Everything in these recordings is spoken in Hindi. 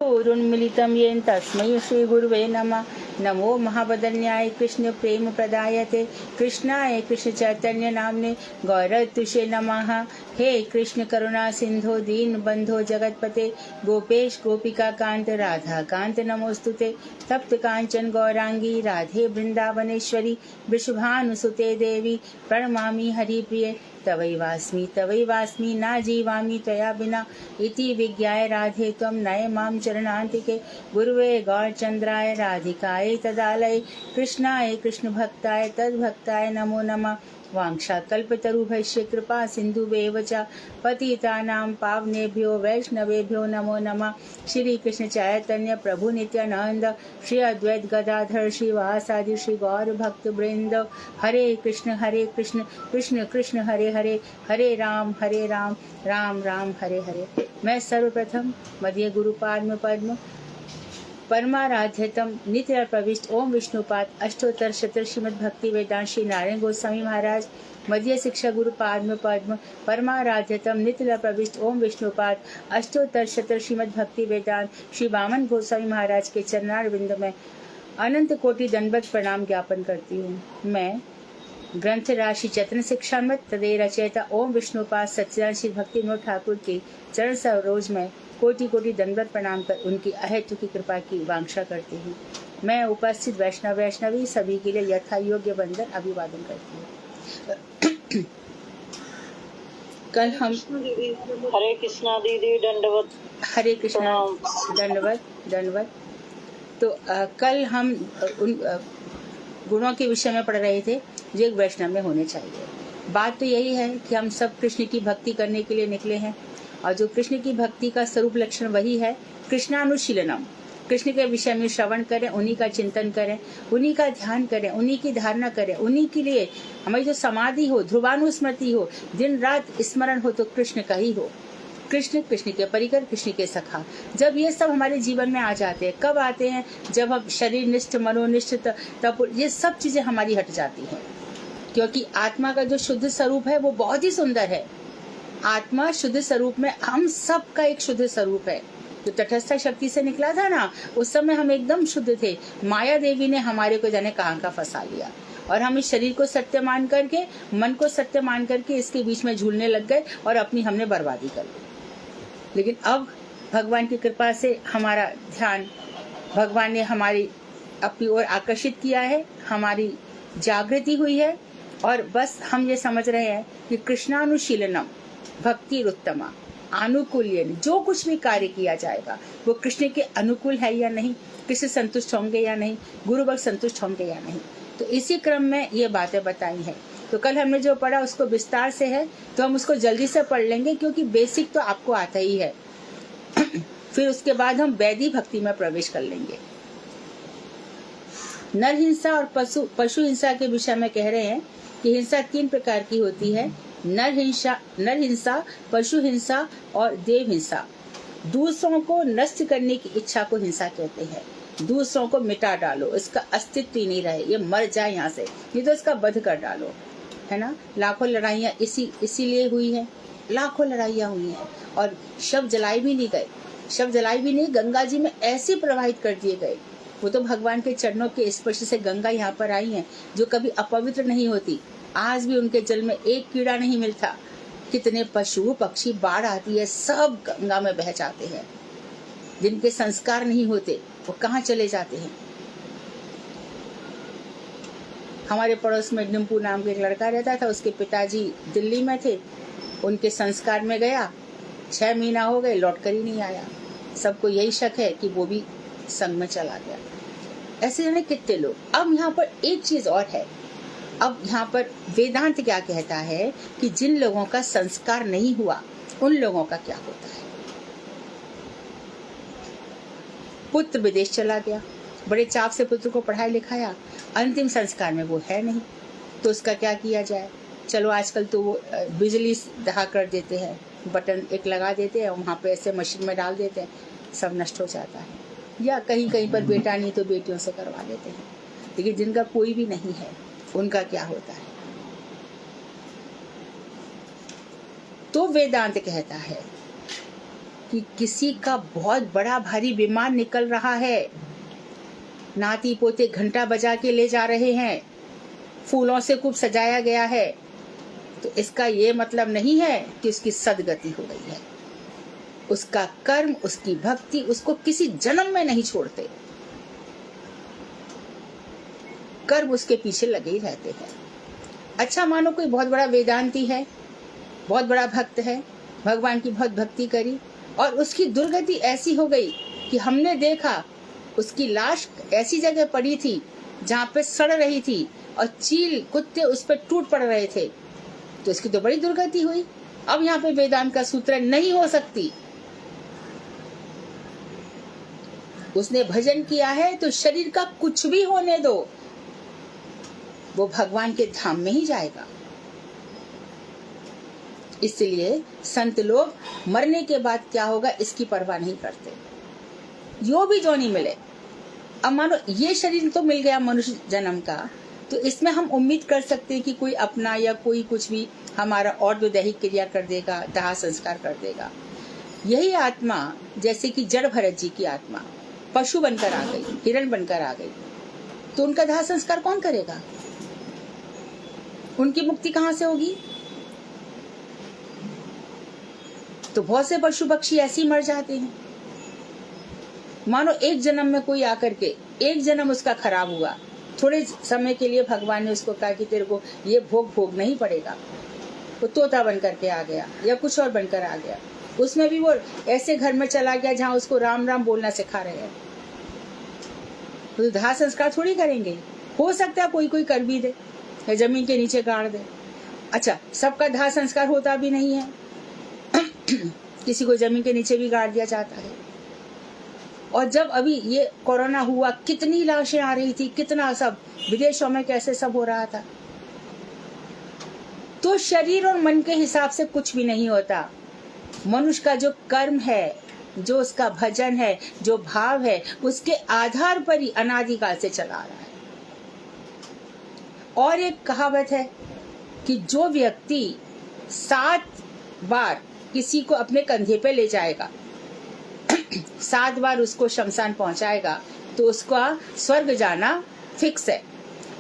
गुरुन्मिलितं येन तस्मै श्रीगुरुवे नमः। नमो महावदन्याय कृष्ण प्रेम प्रदायते कृष्णाय कृष्ण चैतन्य नामने गौरतुषे नमः। हे कृष्ण करुणा सिंधो दीन बंधो जगतपते गोपेश गोपिका कांत राधा कांत नमोस्तुते। तप्त कांचन गौरांगी राधे वृंदावनेश्वरी वृषभानुसुते देवी प्रणमामि हरिप्रिये। तवैवास्मि न जीवामि त्वया बिना इति विज्ञाय राधे त्वं नय मां चरणान्तिके। गुरुवे गौरचन्द्राय राधिकायै तदालये कृष्णाय कृष्णभक्ताय तद्भक्ताय नमो नमः। वाञ्छाकल्पतरुभ्यश्च कृपा सिन्धुभ्येव च पतितानां पावनेभ्यो वैष्णवेभ्यो नमो नमः। श्री कृष्ण चैतन्य प्रभु नित्यानंद श्री अद्वैत गदाधर श्रीवासादि श्री गौर भक्त वृंद। हरे कृष्ण कृष्ण कृष्ण हरे हरे, हरे राम राम राम हरे हरे। मैं सर्वप्रथम मध्य गुरुपाद पद्म परमाराध्यतम नित्य प्रविष्ट ओम विष्णुपाद अष्टोत्तर शतृ श्रीमद् भक्ति वेदांत श्री नारायण गोस्वामी महाराज मध्य शिक्षा गुरु पद्म परमाराध्यतम नित्य प्रविष्ट ओम विष्णुपाद अष्टोत्तर शतृ श्रीमद् भक्ति वेदांत श्री वामन गोस्वामी महाराज के चरणारविंद में अनंत कोटि दंडवत प्रणाम ज्ञापन करती हूँ। मैं ग्रंथ राशि चतन शिक्षामृत तदे रचयिता ओम विष्णुपाद सच्चिदानंद श्री भक्ति विनोद ठाकुर के चरण सरोज में कोटि कोटि दंडवत प्रणाम कर उनकी अहेतु की कृपा की वांछा करती हूँ। मैं उपस्थित वैष्णवी सभी के लिए यथा योग्य वंदन अभिवादन करती हूँ। कल हम हरे कृष्णा दीदी दंडवत। हरे कृष्णा दंडवत। तो कल हम उन गुणों के विषय में पढ़ रहे थे जो एक वैष्णव में होने चाहिए। बात तो यही है कि हम सब कृष्ण की भक्ति करने के लिए निकले हैं और जो कृष्ण की भक्ति का स्वरूप लक्षण वही है कृष्णानुशीलनम। कृष्ण के विषय में श्रवण करें, उन्हीं का चिंतन करें, उन्हीं का ध्यान करें, उन्हीं की धारणा करें, उन्हीं के लिए हमारी जो समाधि हो, ध्रुवानुस्मृति हो, दिन रात स्मरण हो तो कृष्ण का ही हो। कृष्ण के परिकर, कृष्ण के सखा। जब ये सब हमारे जीवन में आ जाते हैं, कब आते हैं? जब हम शरीर निष्ठ मनोनिष्ठ तब ये सब चीजें हमारी हट जाती हैं, क्योंकि आत्मा का जो शुद्ध स्वरूप है वो बहुत ही सुंदर है। आत्मा शुद्ध स्वरूप में हम सब का एक शुद्ध स्वरूप है। जो तटस्थ शक्ति से निकला था ना, उस समय हम एकदम शुद्ध थे। माया देवी ने हमारे को जाने कहाँ का फंसा लिया और हम इस शरीर को सत्य मान करके, मन को सत्य मान करके इसके बीच में झूलने लग गए और अपनी हमने बर्बादी कर ली। लेकिन अब भगवान की कृपा से हमारा ध्यान भगवान ने हमारी अपनी ओर आकर्षित किया है, हमारी जागृति हुई है और बस हम ये समझ रहे हैं कि कृष्णानुशीलनम भक्ति उत्तमा आनुकूल्यन। जो कुछ भी कार्य किया जाएगा वो कृष्ण के अनुकूल है या नहीं, कृष्ण संतुष्ट होंगे या नहीं, गुरु भक्त संतुष्ट होंगे या नहीं। तो इसी क्रम में ये बातें बताई हैं। तो कल हमने जो पढ़ा उसको विस्तार से है, तो हम उसको जल्दी से पढ़ लेंगे क्योंकि बेसिक तो आपको आता ही है। फिर उसके बाद हम वैदिक भक्ति में प्रवेश कर लेंगे। नर हिंसा और पशु हिंसा के विषय में कह रहे हैं कि हिंसा 3 प्रकार की होती है। नर हिंसा, पशु हिंसा और देव हिंसा। दूसरों को नष्ट करने की इच्छा को हिंसा कहते हैं। दूसरों को मिटा डालो, इसका अस्तित्व ही नहीं रहे, ये मर जाए यहाँ से, नहीं तो इसका वध कर डालो, है ना। लाखों लड़ाइयाँ इसीलिए हुई है, लाखों लड़ाइयाँ हुई हैं और शव जलाई भी नहीं, गंगा जी में ऐसे प्रवाहित कर दिए गए। वो तो भगवान के चरणों के स्पर्श से गंगा यहाँ पर आई है, जो कभी अपवित्र नहीं होती। आज भी उनके जल में एक कीड़ा नहीं मिलता। कितने पशु पक्षी, बाढ़ आती है, सब गंगा में बह जाते हैं। जिनके संस्कार नहीं होते वो कहाँ चले जाते हैं। हमारे पड़ोस में डिम्पू नाम का एक लड़का रहता था, उसके पिताजी दिल्ली में थे, उनके संस्कार में गया, 6 महीना हो गए, लौट कर ही नहीं आया। सबको यही शक है कि वो भी संग में चला गया। ऐसे जाने कितने लोग। अब यहाँ पर एक चीज और है, अब यहाँ पर वेदांत क्या कहता है कि जिन लोगों का संस्कार नहीं हुआ उन लोगों का क्या होता है। पुत्र विदेश चला गया, बड़े चाव से पुत्र को पढ़ाया लिखाया, अंतिम संस्कार में वो है नहीं, तो उसका क्या किया जाए। चलो आजकल तो वो बिजली दहा कर देते हैं, बटन एक लगा देते हैं, वहाँ पे ऐसे मशीन में डाल देते हैं, सब नष्ट हो जाता है। या कहीं कहीं पर बेटा नहीं तो बेटियों से करवा देते हैं। लेकिन जिनका कोई भी नहीं है उनका क्या होता है। तो वेदांत कहता है कि किसी का बहुत बड़ा भारी विमान निकल रहा है, नाती पोते घंटा बजा के ले जा रहे हैं, फूलों से खूब सजाया गया है, तो इसका ये मतलब नहीं है कि उसकी सदगति हो गई है। उसका कर्म, उसकी भक्ति उसको किसी जन्म में नहीं छोड़ते, कर्म उसके पीछे लगे ही रहते हैं। अच्छा, मानो कोई बहुत बड़ा वेदांती है, बहुत बड़ा भक्त है, भगवान की बहुत भक्ति करी और उसकी दुर्गति ऐसी हो गई कि हमने देखा उसकी लाश ऐसी जगह पड़ी थी जहाँ पे सड़ रही थी और चील कुत्ते उस पर टूट पड़ रहे थे, तो इसकी तो बड़ी दुर्गति हुई। अब यहाँ पे वेदांत का सूत्र नहीं हो सकती। उसने भजन किया है तो शरीर का कुछ भी होने दो, वो भगवान के धाम में ही जाएगा। इसलिए संत लोग मरने के बाद क्या होगा इसकी परवाह नहीं करते, जो भी जो नहीं मिले। अब मानो ये शरीर तो मिल गया मनुष्य जन्म का, तो इसमें हम उम्मीद कर सकते हैं कि कोई अपना या कोई कुछ भी हमारा और जो दैहिक क्रिया कर देगा, दाह संस्कार कर देगा। यही आत्मा, जैसे कि जड़ भरत जी की आत्मा पशु बनकर आ गई, हिरण बनकर आ गई, तो उनका दाह संस्कार कौन करेगा? उनकी मुक्ति कहाँ से होगी? तो बहुत से पशु पक्षी ऐसे ही मर जाते हैं। मानो एक जन्म में कोई आकर के, एक जन्म उसका खराब हुआ, थोड़े समय के लिए भगवान ने उसको कहा कि तेरे को ये भोग भोगना ही पड़ेगा, वो तोता बन करके आ गया या कुछ और बनकर आ गया, उसमें भी वो ऐसे घर में चला गया जहाँ उसको राम राम बोलना सिखा रहे हैं, तो दाह संस्कार थोड़ी करेंगे। हो सकता है कोई कोई कर भी दे या जमीन के नीचे गाड़ दे। अच्छा, सबका दाह संस्कार होता भी नहीं है किसी को जमीन के नीचे भी गाड़ दिया जाता है। और जब अभी ये कोरोना हुआ, कितनी लाशें आ रही थी, कितना सब विदेशों में कैसे सब हो रहा था। तो शरीर और मन के हिसाब से कुछ भी नहीं होता। मनुष्य का जो कर्म है, जो उसका भजन है, जो भाव है, उसके आधार पर ही अनादिकाल से चला आ रहा है। और एक कहावत है कि जो व्यक्ति 7 बार किसी को अपने कंधे पे ले जाएगा, 7 बार उसको शमशान पहुंचाएगा, तो उसका स्वर्ग जाना फिक्स है।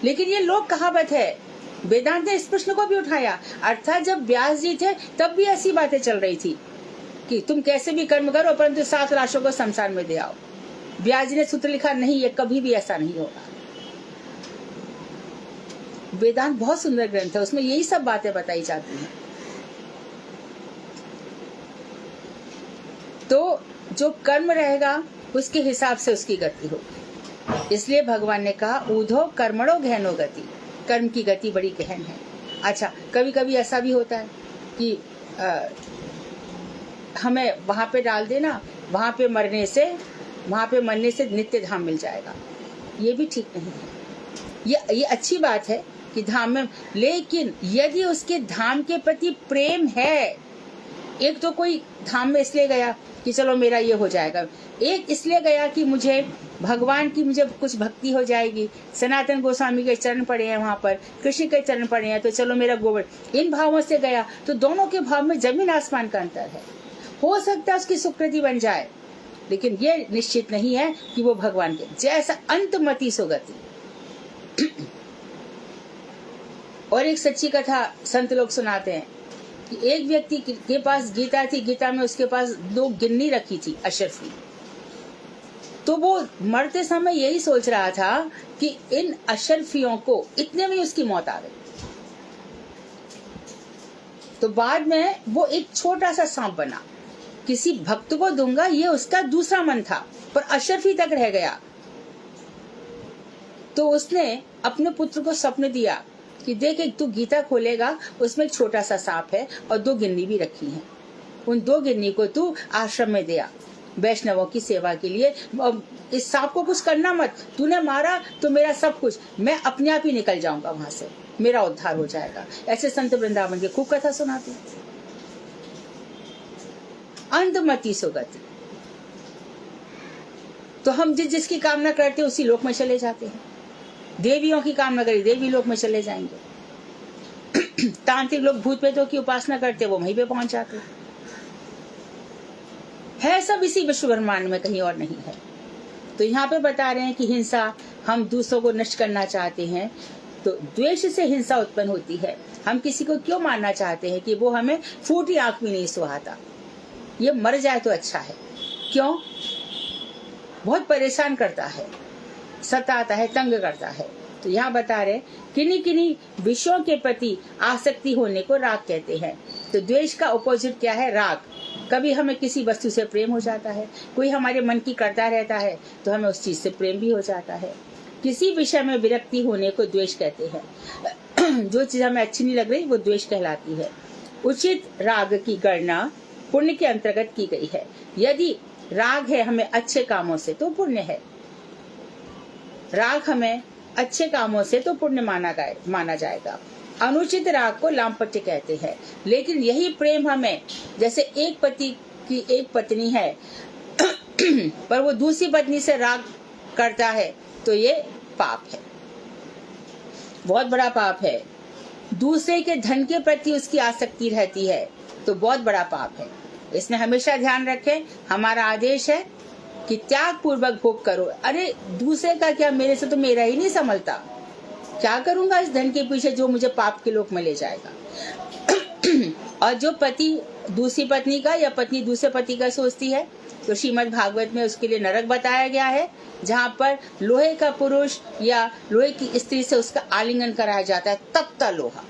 लेकिन ये लोक कहावत है। वेदांत ने इस प्रश्न को भी उठाया, अर्थात जब व्यास जी थे तब भी ऐसी बातें चल रही थी कि तुम कैसे भी कर्म करो परंतु 7 लाशों को शमशान में दे आओ। व्यास जी ने सूत्र लिखा, नहीं, ये कभी भी ऐसा नहीं होगा। वेदांत बहुत सुंदर ग्रंथ है, उसमें यही सब बातें बताई जाती हैं। तो जो कर्म रहेगा उसके हिसाब से उसकी गति होगी। इसलिए भगवान ने कहा, ऊधो कर्मणो गहनो गति, कर्म की गति बड़ी गहन है। अच्छा, कभी कभी ऐसा भी होता है कि हमें वहां पे डाल देना, वहां पे मरने से नित्य धाम मिल जाएगा, ये भी ठीक नहीं है। ये अच्छी बात है कि धाम में, लेकिन यदि उसके धाम के प्रति प्रेम है, एक तो कोई धाम में इसलिए गया कि चलो मेरा ये हो जाएगा, एक इसलिए गया कि मुझे भगवान की मुझे कुछ भक्ति हो जाएगी, सनातन गोस्वामी के चरण पड़े हैं वहां पर, कृष्ण के चरण पड़े हैं, तो चलो मेरा गोबर, इन भावों से गया, तो दोनों के भाव में जमीन आसमान का अंतर है। हो सकता है उसकी सुकृति बन जाए, लेकिन ये निश्चित नहीं है कि वो भगवान के जैसा अंतमति सुगति। और एक सच्ची कथा संत लोग सुनाते हैं कि एक व्यक्ति के पास गीता थी, गीता में उसके पास 2 गिन्नी रखी थी अशरफी। तो वो मरते समय यही सोच रहा था कि इन अशरफियों को, इतने में उसकी मौत आ गई। तो बाद में वो एक छोटा सा सांप बना, किसी भक्त को दूंगा, ये उसका दूसरा मन था, पर अशरफी तक रह गया। तो उसने अपने पुत्र को स्वप्न दिया कि देख, एक तू गीता खोलेगा, उसमें एक छोटा सा सांप है और 2 गिन्नी भी रखी हैं, उन 2 गिन्नी को तू आश्रम में दिया वैष्णवों की सेवा के लिए। इस सांप को कुछ करना मत, तूने मारा तो मेरा सब कुछ, मैं अपने आप ही निकल जाऊंगा वहां से, मेरा उद्धार हो जाएगा। ऐसे संत वृंदावन की खूब कथा सुनाते हैं। अंतमति सुगति। तो हम जिसकी कामना करते हैं उसी लोक में चले जाते हैं। देवियों की कामना करी, देवी लोक में चले जाएंगे। तांत्रिक लोग भूत प्रेतों की उपासना करते, वो वहीं पे पहुंच जाते। है सब इसी विश्व ब्रह्मांड में, कहीं और नहीं है। तो यहाँ पे बता रहे हैं कि हिंसा, हम दूसरों को नष्ट करना चाहते हैं तो द्वेष से हिंसा उत्पन्न होती है। हम किसी को क्यों मारना चाहते हैं कि वो हमें फूटी आंख भी नहीं सुहाता, ये मर जाए तो अच्छा है। क्यों? बहुत परेशान करता है, सताता है, तंग करता है। तो यहाँ बता रहे किन्हीं किन्हीं विषयों के प्रति आसक्ति होने को राग कहते हैं। तो द्वेष का अपोजिट क्या है? राग। कभी हमें किसी वस्तु से प्रेम हो जाता है, कोई हमारे मन की करता रहता है तो हमें उस चीज से प्रेम भी हो जाता है। किसी विषय में विरक्ति होने को द्वेष कहते हैं। जो चीज हमें अच्छी नहीं लग रही वो द्वेष कहलाती है। उचित राग की गणना पुण्य के अंतर्गत की गई है। यदि राग है हमें अच्छे कामों से तो पुण्य है, राग हमें अच्छे कामों से तो पुण्य माना जाएगा। अनुचित राग को लामपट्य कहते हैं। लेकिन यही प्रेम हमें, जैसे एक पति की एक पत्नी है पर वो दूसरी पत्नी से राग करता है तो ये पाप है, बहुत बड़ा पाप है। दूसरे के धन के प्रति उसकी आसक्ति रहती है तो बहुत बड़ा पाप है। इसमें हमेशा ध्यान रखें, हमारा आदेश है कि त्याग पूर्वक भोग करो। अरे दूसरे का क्या, मेरे से तो मेरा ही नहीं संभलता, क्या करूंगा इस धन के पीछे जो मुझे पाप के लोक में ले जाएगा। और जो पति दूसरी पत्नी का या पत्नी दूसरे पति का सोचती है तो श्रीमद् भागवत में उसके लिए नरक बताया गया है, जहाँ पर लोहे का पुरुष या लोहे की स्त्री से उसका आलिंगन कराया जाता है, तपता लोहा।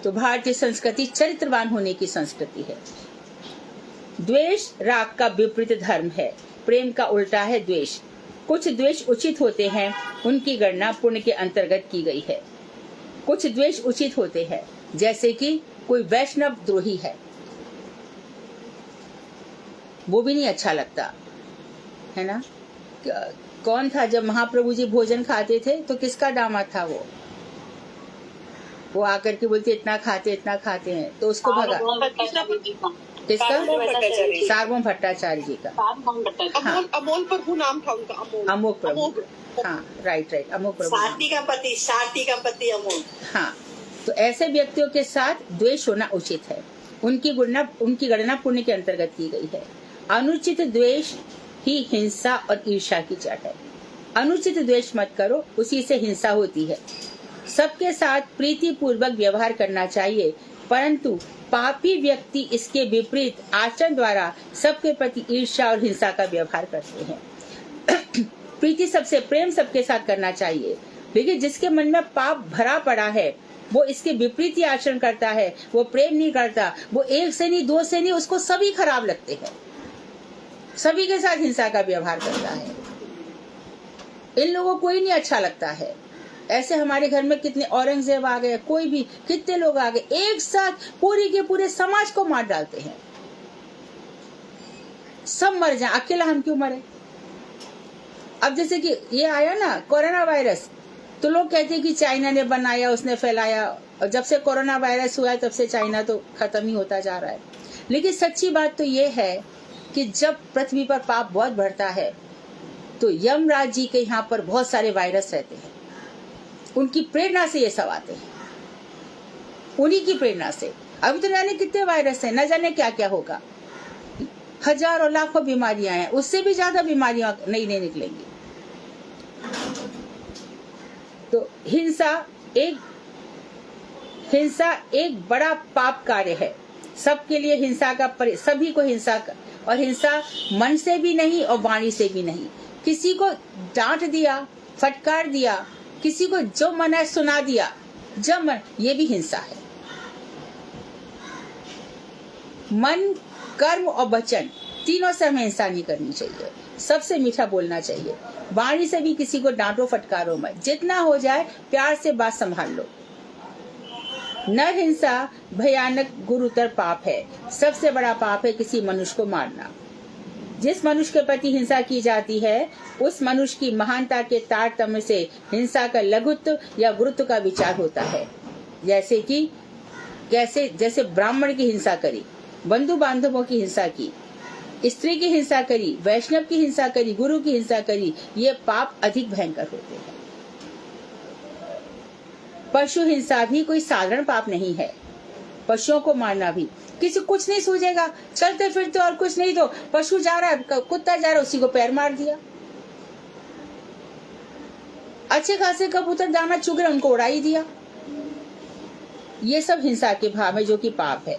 तो भारतीय संस्कृति चरित्रवान होने की संस्कृति है। द्वेष राग का विपरीत धर्म है, प्रेम का उल्टा है द्वेष। कुछ द्वेष उचित होते हैं, उनकी गणना पुण्य के अंतर्गत की गई है। कुछ द्वेष उचित होते हैं, जैसे कि कोई वैष्णव द्रोही है, वो भी नहीं अच्छा लगता है ना। कौन था जब महाप्रभु जी भोजन खाते थे तो किसका दामाद था वो आकर के बोलते इतना खाते हैं तो उसको भगा। किसका? सार्वभौम भट्टाचार्य जी का। हाँ। अमोल प्रभु नाम था उनका। अमोक प्रभु। हाँ, राइट, अमोक प्रभु। सारथी का पति अमोल। हाँ, तो ऐसे व्यक्तियों के साथ द्वेष होना उचित है। उनकी गणना पुण्य के अंतर्गत की गई है। अनुचित द्वेष ही हिंसा और ईर्ष्या की जड़ है। अनुचित द्वेष मत करो, उसी से हिंसा होती है। सबके साथ प्रीति पूर्वक व्यवहार करना चाहिए, परंतु पापी व्यक्ति इसके विपरीत आचरण द्वारा सबके प्रति ईर्ष्या और हिंसा का व्यवहार करते हैं। प्रीति सबसे, प्रेम सबके साथ करना चाहिए, लेकिन जिसके मन में पाप भरा पड़ा है वो इसके विपरीत ही आचरण करता है। वो प्रेम नहीं करता, वो एक से नहीं, दो से नहीं, उसको सभी खराब लगते हैं, सभी के साथ हिंसा का व्यवहार करता है। इन लोगों को ही नहीं अच्छा लगता है। ऐसे हमारे घर में कितने औरंगजेब आ गए, कोई भी कितने लोग आ गए, एक साथ पूरी के पूरे समाज को मार डालते हैं। सब मर जाए, अकेला हम क्यों मरे? अब जैसे कि ये आया ना कोरोना वायरस, तो लोग कहते हैं कि चाइना ने बनाया, उसने फैलाया, और जब से कोरोना वायरस हुआ है तब से चाइना तो खत्म ही होता जा रहा है। लेकिन सच्ची बात तो ये है कि जब पृथ्वी पर पाप बहुत बढ़ता है तो यमराज जी के यहाँ पर बहुत सारे वायरस रहते हैं, उनकी प्रेरणा से ये सब आते हैं, उन्हीं की प्रेरणा से। अभी तो जाने कितने वायरस हैं, न जाने क्या क्या होगा, हजारों लाखों बीमारियां हैं, उससे भी ज्यादा बीमारियां नई नई निकलेंगी। तो हिंसा एक बड़ा पाप कार्य है। सबके लिए हिंसा का सभी को हिंसा का, और हिंसा मन से भी नहीं और वाणी से भी नहीं। किसी को डांट दिया, फटकार दिया, किसी को जो मन है सुना दिया, जब मन, ये भी हिंसा है। मन, कर्म और वचन तीनों से हमें हिंसा नहीं करनी चाहिए। सबसे मीठा बोलना चाहिए। वाणी से भी किसी को डांटो फटकारो मत, जितना हो जाए प्यार से बात संभाल लो। नर हिंसा भयानक गुरुतर पाप है। सबसे बड़ा पाप है किसी मनुष्य को मारना। जिस मनुष्य के प्रति हिंसा की जाती है उस मनुष्य की महानता के तारतम्य से हिंसा का लघुत्व या गुरुत्व का विचार होता है। जैसे ब्राह्मण की हिंसा करी, बंधु बांधवों की हिंसा की, स्त्री की हिंसा करी, वैष्णव की हिंसा करी, गुरु की हिंसा करी, ये पाप अधिक भयंकर होते हैं। पशु हिंसा भी कोई साधारण पाप नहीं है। पशुओं को मारना भी, किसी कुछ नहीं सूझेगा, चलते फिरते और कुछ नहीं तो पशु जा रहा है, कुत्ता जा रहा है, उसी को पैर मार दिया। अच्छे खासे कबूतर दाना चुग रहे, उनको उड़ा ही दिया। ये सब हिंसा के भाव है, जो कि पाप है।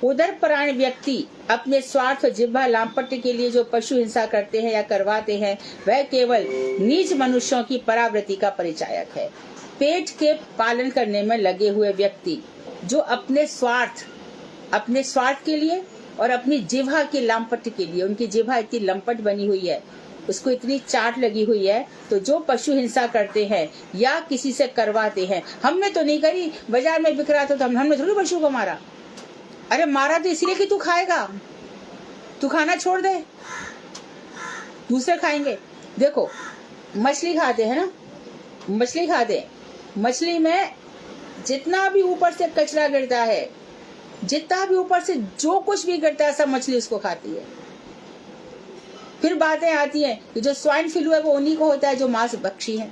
उदर प्राण व्यक्ति अपने स्वार्थ और जिह्वा लांपट्य के लिए जो पशु हिंसा करते हैं या करवाते हैं, वह केवल नीच मनुष्यों की परावृत्ति का परिचायक है। पेट के पालन करने में लगे हुए व्यक्ति जो अपने स्वार्थ के लिए और अपनी जिह्वा के लांपट्य के लिए, उनकी जिह्वा इतनी लंपट बनी हुई है, उसको इतनी चाट लगी हुई है, तो जो पशु हिंसा करते हैं या किसी से करवाते हैं, हमने तो नहीं करी, बाजार में बिक रहा था तो हमने थोड़ी पशु को मारा। अरे मारा तो इसलिए कि तू खाएगा, तू खाना छोड़ दे, दूसरे खाएंगे। देखो मछली खाते हैं ना, मछली खाते, मछली में जितना भी ऊपर से कचरा गिरता है, जितना भी ऊपर से जो कुछ भी गिरता है, सब मछली उसको खाती है। फिर बातें आती हैं कि जो स्वाइन फ्लू है वो उन्हीं को होता है जो मांस भक्षी है।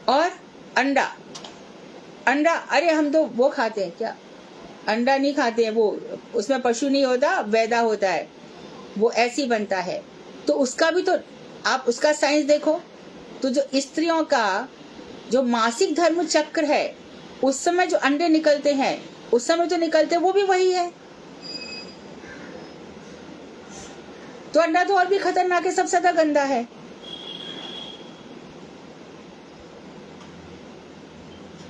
और अंडा, अरे हम तो वो खाते हैं क्या? अंडा नहीं खाते हैं, वो उसमें पशु नहीं होता, वैदा होता है, वो ऐसी बनता है। तो उसका भी तो आप उसका साइंस देखो, तो जो स्त्रियों का जो मासिक धर्म चक्र है, उस समय जो अंडे निकलते हैं, उस समय जो निकलते वो भी वही है। तो अंडा तो और भी खतरनाक है, सबसे ज्यादा गंदा है।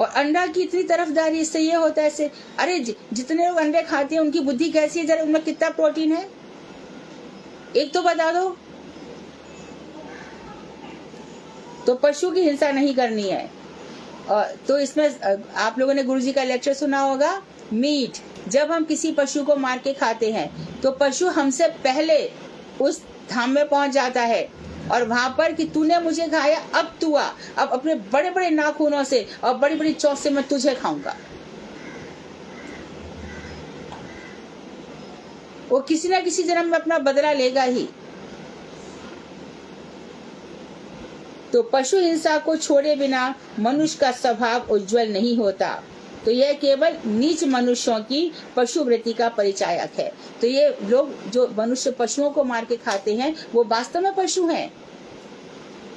और अंडा की इतनी तरफदारी, इससे ये होता है ऐसे, अरे जितने लोग अंडे खाते हैं उनकी बुद्धि कैसी है, जरा उनमें कितना प्रोटीन है, एक तो बता दो। तो पशु की हिंसा नहीं करनी है। तो इसमें आप लोगों ने गुरुजी का लेक्चर सुना होगा, मीट जब हम किसी पशु को मार के खाते हैं तो पशु हमसे पहले उस धाम में पहुंच जाता है और वहां पर कि तूने मुझे खाया, अब तू आ, अब अपने बड़े बड़े नाखूनों से और बड़ी बड़ी चोंच से मैं तुझे खाऊंगा। वो किसी ना किसी जन्म में अपना बदला लेगा ही। तो पशु हिंसा को छोड़े बिना मनुष्य का स्वभाव उज्जवल नहीं होता। तो यह केवल नीच मनुष्यों की पशु वृत्ति का परिचायक है। तो ये लोग जो मनुष्य पशुओं को मार के खाते हैं, वो वास्तव में पशु हैं।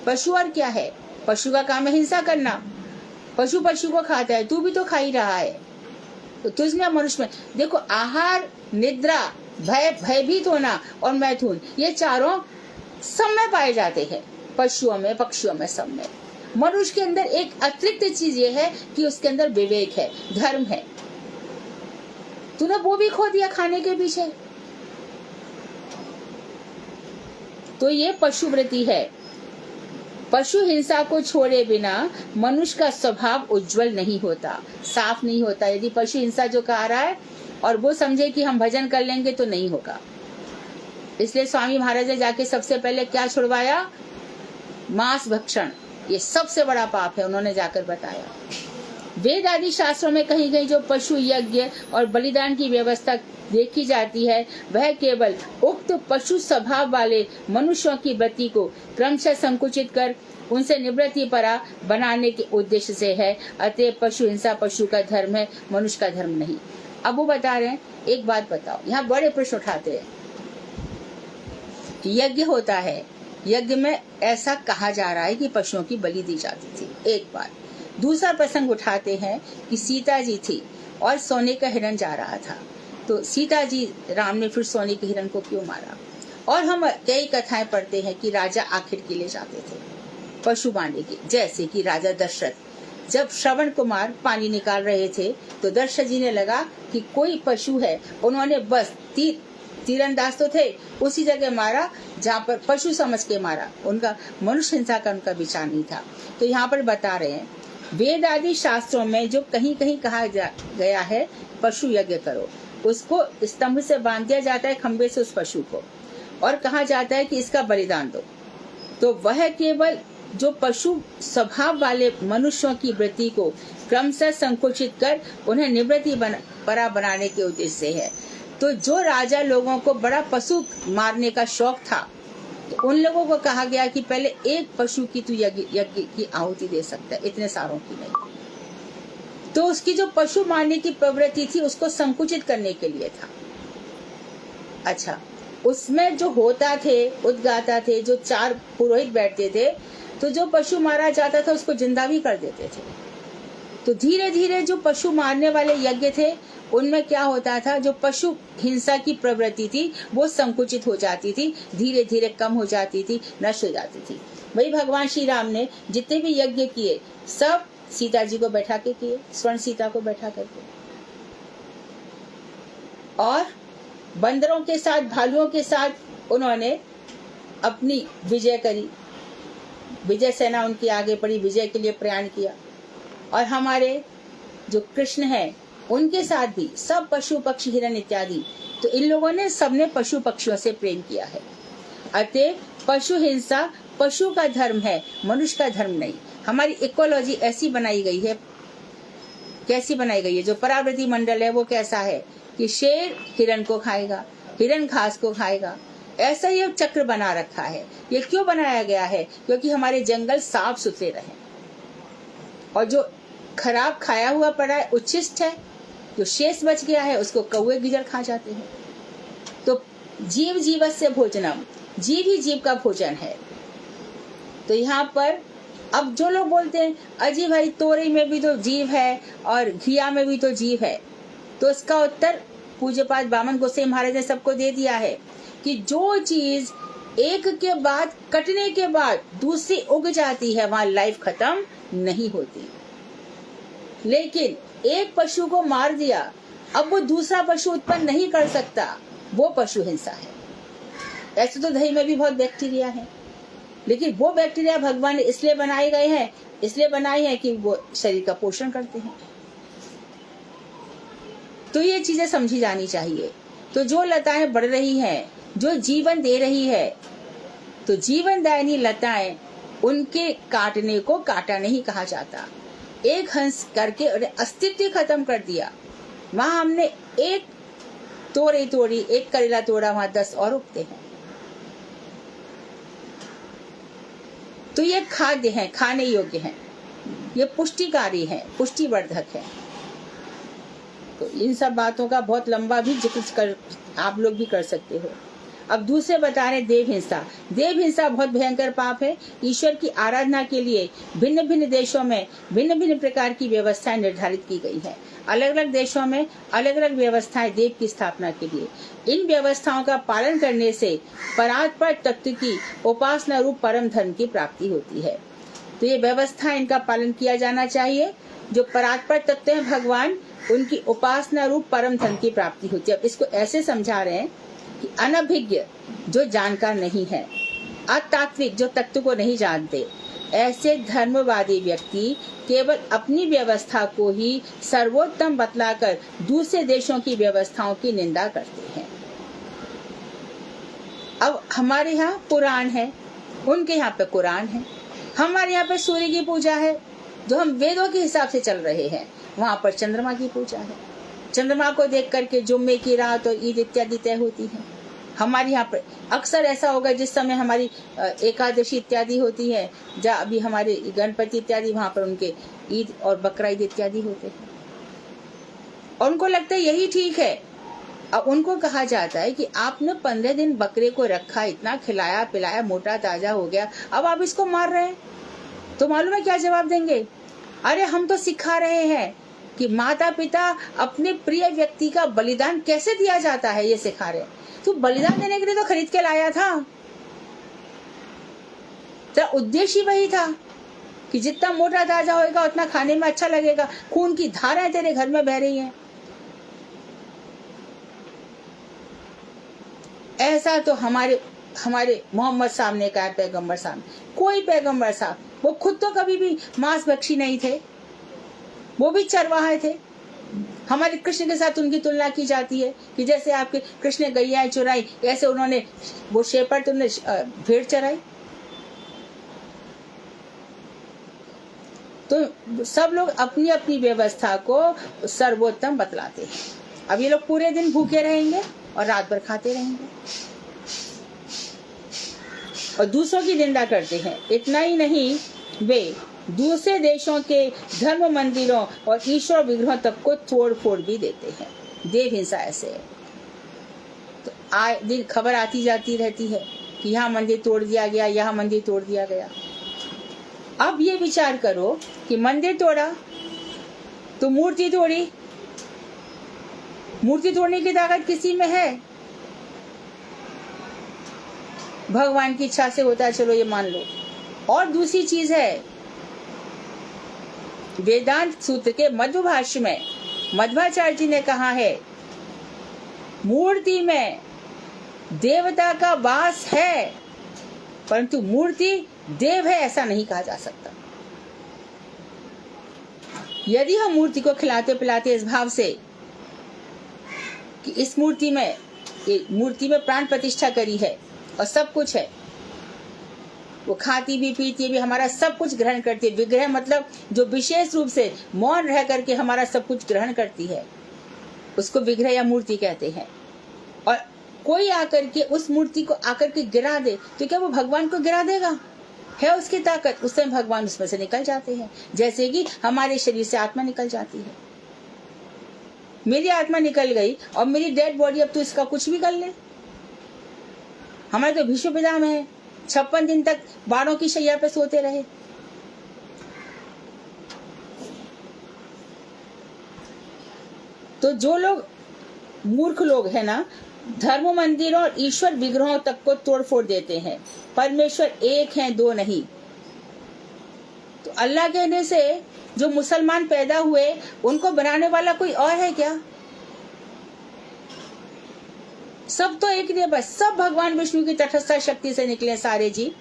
पशु और क्या है? पशु का काम है हिंसा करना। पशु को खाता है, तू भी तो खा ही रहा है। तो तुझमें मनुष्य में देखो, आहार, निद्रा, भय, भयभीत होना और मैथुन, ये चारों सब में पाए जाते हैं, पशुओं में, पक्षियों में, सब में। मनुष्य के अंदर एक अतिरिक्त चीज ये है कि उसके अंदर विवेक है, धर्म है। तूने वो भी खो दिया खाने के पीछे। तो ये पशु वृत्ति है। पशु हिंसा को छोड़े बिना मनुष्य का स्वभाव उज्जवल नहीं होता, साफ नहीं होता। यदि पशु हिंसा जो कह रहा है और वो समझे कि हम भजन कर लेंगे तो नहीं होगा। इसलिए स्वामी महाराज ने जाके सबसे पहले क्या छुड़वाया? मांस भक्षण, ये सबसे बड़ा पाप है, उन्होंने जाकर बताया। वेद आदि शास्त्रों में कहीं कहीं जो पशु यज्ञ और बलिदान की व्यवस्था देखी जाती है, वह केवल उक्त पशु स्वभाव वाले मनुष्यों की वृत्ति को क्रमशः संकुचित कर उनसे निवृत्ति परा बनाने के उद्देश्य से है। अतः पशु हिंसा पशु का धर्म है, मनुष्य का धर्म नहीं। अब वो बता रहे हैं, एक बात बताओ, यहाँ बड़े प्रश्न उठाते हैं। यज्ञ होता है, यज्ञ में ऐसा कहा जा रहा है कि पशुओं की बलि दी जाती थी, एक बात। दूसरा प्रसंग उठाते हैं कि सीता जी थी और सोने का हिरण जा रहा था, तो सीता जी, राम ने फिर सोने के हिरण को क्यों मारा? और हम कई कथाएं पढ़ते हैं कि राजा आखिर के लिए जाते थे पशु बांधे के। जैसे कि राजा दशरथ जब श्रवण कुमार पानी निकाल रहे थे तो दशरथ जी ने लगा कि कोई पशु है, उन्होंने बस तीरंदाज तो थे, उसी जगह मारा जहाँ पर पशु समझ के मारा। उनका मनुष्य हिंसा का उनका विचार नहीं था। तो यहाँ पर बता रहे हैं, वेद आदि शास्त्रों में जो कहीं कहीं कहा गया है पशु यज्ञ करो, उसको स्तंभ से बांध दिया जाता है, खंबे से उस पशु को, और कहा जाता है कि इसका बलिदान दो। तो वह केवल जो पशु स्वभाव वाले मनुष्यों की वृत्ति को क्रमशः संकुचित कर उन्हें निवृत्ति परा बनाने के उद्देश्य से है। तो जो राजा लोगों को बड़ा पशु मारने का शौक था, तो उन लोगों को कहा गया कि पहले एक पशु की तू यज्ञ की आहुति दे सकता है, इतने सारों की नहीं। तो उसकी जो पशु मारने की प्रवृत्ति थी उसको संकुचित करने के लिए था। अच्छा, उसमें जो होता थे, उद्गाता थे, जो 4 पुरोहित बैठते थे, तो जो पशु मारा जाता था उसको जिंदा भी कर देते थे। तो धीरे धीरे जो पशु मारने वाले यज्ञ थे उनमें क्या होता था, जो पशु हिंसा की प्रवृत्ति थी वो संकुचित हो जाती थी, धीरे धीरे कम हो जाती थी, नष्ट हो जाती थी। वही भगवान श्री राम ने जितने भी यज्ञ किए सब सीता जी को बैठा के किए, स्वर्ण सीता को बैठा करके, और बंदरों के साथ, भालुओं के साथ उन्होंने अपनी विजय करी। विजय सेना उनकी आगे बढ़ी, विजय के लिए प्रयाण किया। और हमारे जो कृष्ण हैं उनके साथ भी सब पशु पक्षी हिरण इत्यादि, तो इन लोगों ने सबने पशु पक्षियों से प्रेम किया है। अतः पशु हिंसा पशु का धर्म है, मनुष्य का धर्म नहीं। हमारी इकोलॉजी ऐसी बनाई गई है, कैसी बनाई गई है, जो परावृत्ति मंडल है वो कैसा है कि शेर हिरण को खाएगा, हिरण घास को खाएगा, ऐसा ही चक्र बना रखा है। ये क्यों बनाया गया है? क्योंकि हमारे जंगल साफ सुथरे रहे, और जो खराब खाया हुआ पड़ा है, उच्छिष्ट है, जो शेष बच गया है उसको कौवे गिजर खा जाते हैं। तो जीव जीवस्य भोजनम, जीव ही जीव का भोजन है। तो यहाँ पर अब जो लोग बोलते हैं अजी भाई तोरी में भी तो जीव है और घिया में भी तो जीव है, तो इसका उत्तर पूज्यपाद बामन गोसाई महाराज ने सबको दे दिया है कि जो चीज एक के बाद कटने के बाद दूसरी उग जाती है वहां लाइफ खत्म नहीं होती। लेकिन एक पशु को मार दिया, अब वो दूसरा पशु उत्पन्न नहीं कर सकता, वो पशु हिंसा है। ऐसे तो दही में भी बहुत बैक्टीरिया है, लेकिन वो बैक्टीरिया भगवान ने इसलिए बनाए गए हैं, इसलिए बनाए हैं कि वो शरीर का पोषण करते हैं। तो ये चीजें समझी जानी चाहिए। तो जो लताएं बढ़ रही हैं, जो जीवन दे रही है, तो जीवनदायिनी लताएं, उनके काटने को काटा नहीं कहा जाता। एक हंस करके अस्तित्व खत्म कर दिया, वहां हमने एक तोड़ी तोड़ी, एक करेला तोड़ा, वहां 10 और उगते हैं। तो ये खाद्य है, खाने योग्य है, ये पुष्टिकारी है, पुष्टिवर्धक है। तो इन सब बातों का बहुत लंबा भी जिक्र कर आप लोग भी कर सकते हो। अब दूसरे बता रहे देव हिंसा। देव हिंसा बहुत भयंकर पाप है। ईश्वर की आराधना के लिए भिन्न भिन्न देशों में भिन्न भिन्न प्रकार की व्यवस्थाएं निर्धारित की गई है। अलग अलग देशों में अलग अलग व्यवस्थाएं देव की स्थापना के लिए। इन व्यवस्थाओं का पालन करने से परात्पर तत्व की उपासना रूप परम धर्म की प्राप्ति होती है। तो ये व्यवस्था, इनका पालन किया जाना चाहिए। जो परात्पर तत्व है भगवान, उनकी उपासना रूप परम धर्म की प्राप्ति होती है। अब इसको ऐसे समझा रहे हैं कि अनभिज्ञ जो जानकार नहीं है, अतात्विक जो तत्व को नहीं जानते, ऐसे धर्मवादी व्यक्ति केवल अपनी व्यवस्था को ही सर्वोत्तम बतलाकर दूसरे देशों की व्यवस्थाओं की निंदा करते हैं। अब हमारे यहाँ पुराण है, उनके यहाँ पे कुरान है। हमारे यहाँ पे सूर्य की पूजा है, जो हम वेदों के हिसाब से चल रहे हैं। वहाँ पर चंद्रमा की पूजा है, चंद्रमा को देख करके जुम्मे की रात और ईद इत्यादि तय होती है। हमारे यहाँ पर अक्सर ऐसा होगा जिस समय हमारी एकादशी इत्यादि होती है, जहाँ अभी हमारे गणपति इत्यादि, वहाँ पर उनके ईद और बकरा ईद इत्यादि होते हैं, और उनको लगता है यही ठीक है। अब उनको कहा जाता है कि आपने 15 दिन बकरे को रखा, इतना खिलाया पिलाया, मोटा ताजा हो गया, अब आप इसको मार रहे हैं। तो मालूम है क्या जवाब देंगे? अरे हम तो सिखा रहे हैं कि माता पिता अपने प्रिय व्यक्ति का बलिदान कैसे दिया जाता है, ये सिखा रहे हैं। तो बलिदान देने के लिए तो खरीद के लाया था, तेरा उद्देश्य वही था कि जितना मोटा ताजा होएगा उतना खाने में अच्छा लगेगा। खून की धाराएं तेरे घर में बह रही हैं। ऐसा तो हमारे मोहम्मद साहब ने कहा, पैगंबर साहब। कोई पैगंबर साहब, वो खुद तो कभी भी मांस भक्षी नहीं थे, वो भी चरवाहे थे। हमारे कृष्ण के साथ उनकी तुलना की जाती है कि जैसे आपके कृष्ण ने गैया चुराई, ऐसे उन्होंने वो शेपर्ड तुमने भेड़ चराई। तो सब लोग अपनी अपनी व्यवस्था को सर्वोत्तम बतलाते हैं। अब ये लोग पूरे दिन भूखे रहेंगे और रात भर खाते रहेंगे और दूसरों की निंदा करते हैं। इतना ही नहीं, वे दूसरे देशों के धर्म मंदिरों और ईश्वर विग्रहों तक को तोड़ फोड़ भी देते हैं। देव हिंसा ऐसे है। तो आए दिन खबर आती जाती रहती है कि यहाँ मंदिर तोड़ दिया गया, यहाँ मंदिर तोड़ दिया गया। अब ये विचार करो कि मंदिर तोड़ा तो मूर्ति तोड़ी, मूर्ति तोड़ने की ताकत किसी में है? भगवान की इच्छा से होता है, चलो ये मान लो। और दूसरी चीज है, वेदांत सूत्र के मध्व भाष्य में मध्वाचार्य जी ने कहा है, मूर्ति में देवता का वास है, परंतु मूर्ति देव है ऐसा नहीं कहा जा सकता। यदि हम मूर्ति को खिलाते पिलाते इस भाव से कि इस मूर्ति में प्राण प्रतिष्ठा करी है और सब कुछ है, वो खाती भी पीती भी, हमारा सब कुछ ग्रहण करती है। विग्रह मतलब जो विशेष रूप से मौन रह करके हमारा सब कुछ ग्रहण करती है, उसको विग्रह या मूर्ति कहते हैं। और कोई आकर के उस मूर्ति को आकर के गिरा दे तो क्या वो भगवान को गिरा देगा? है उसकी ताकत, उस समय भगवान उसमें से निकल जाते हैं। जैसे कि हमारे शरीर से आत्मा निकल जाती है। मेरी आत्मा निकल गई और मेरी डेड बॉडी, अब तो इसका कुछ भी कर ले। हमारे तो भीष्म पितामह है, 56 दिन तक बाणों की शैया पे सोते रहे। तो जो लोग मूर्ख लोग है ना, धर्म मंदिरों और ईश्वर विग्रहों तक को तोड़ फोड़ देते हैं। परमेश्वर एक है, दो नहीं। तो अल्लाह कहने से जो मुसलमान पैदा हुए उनको बनाने वाला कोई और है क्या? सब तो एक नहीं, बस सब भगवान विष्णु की तटस्थ शक्ति से निकले सारे जी।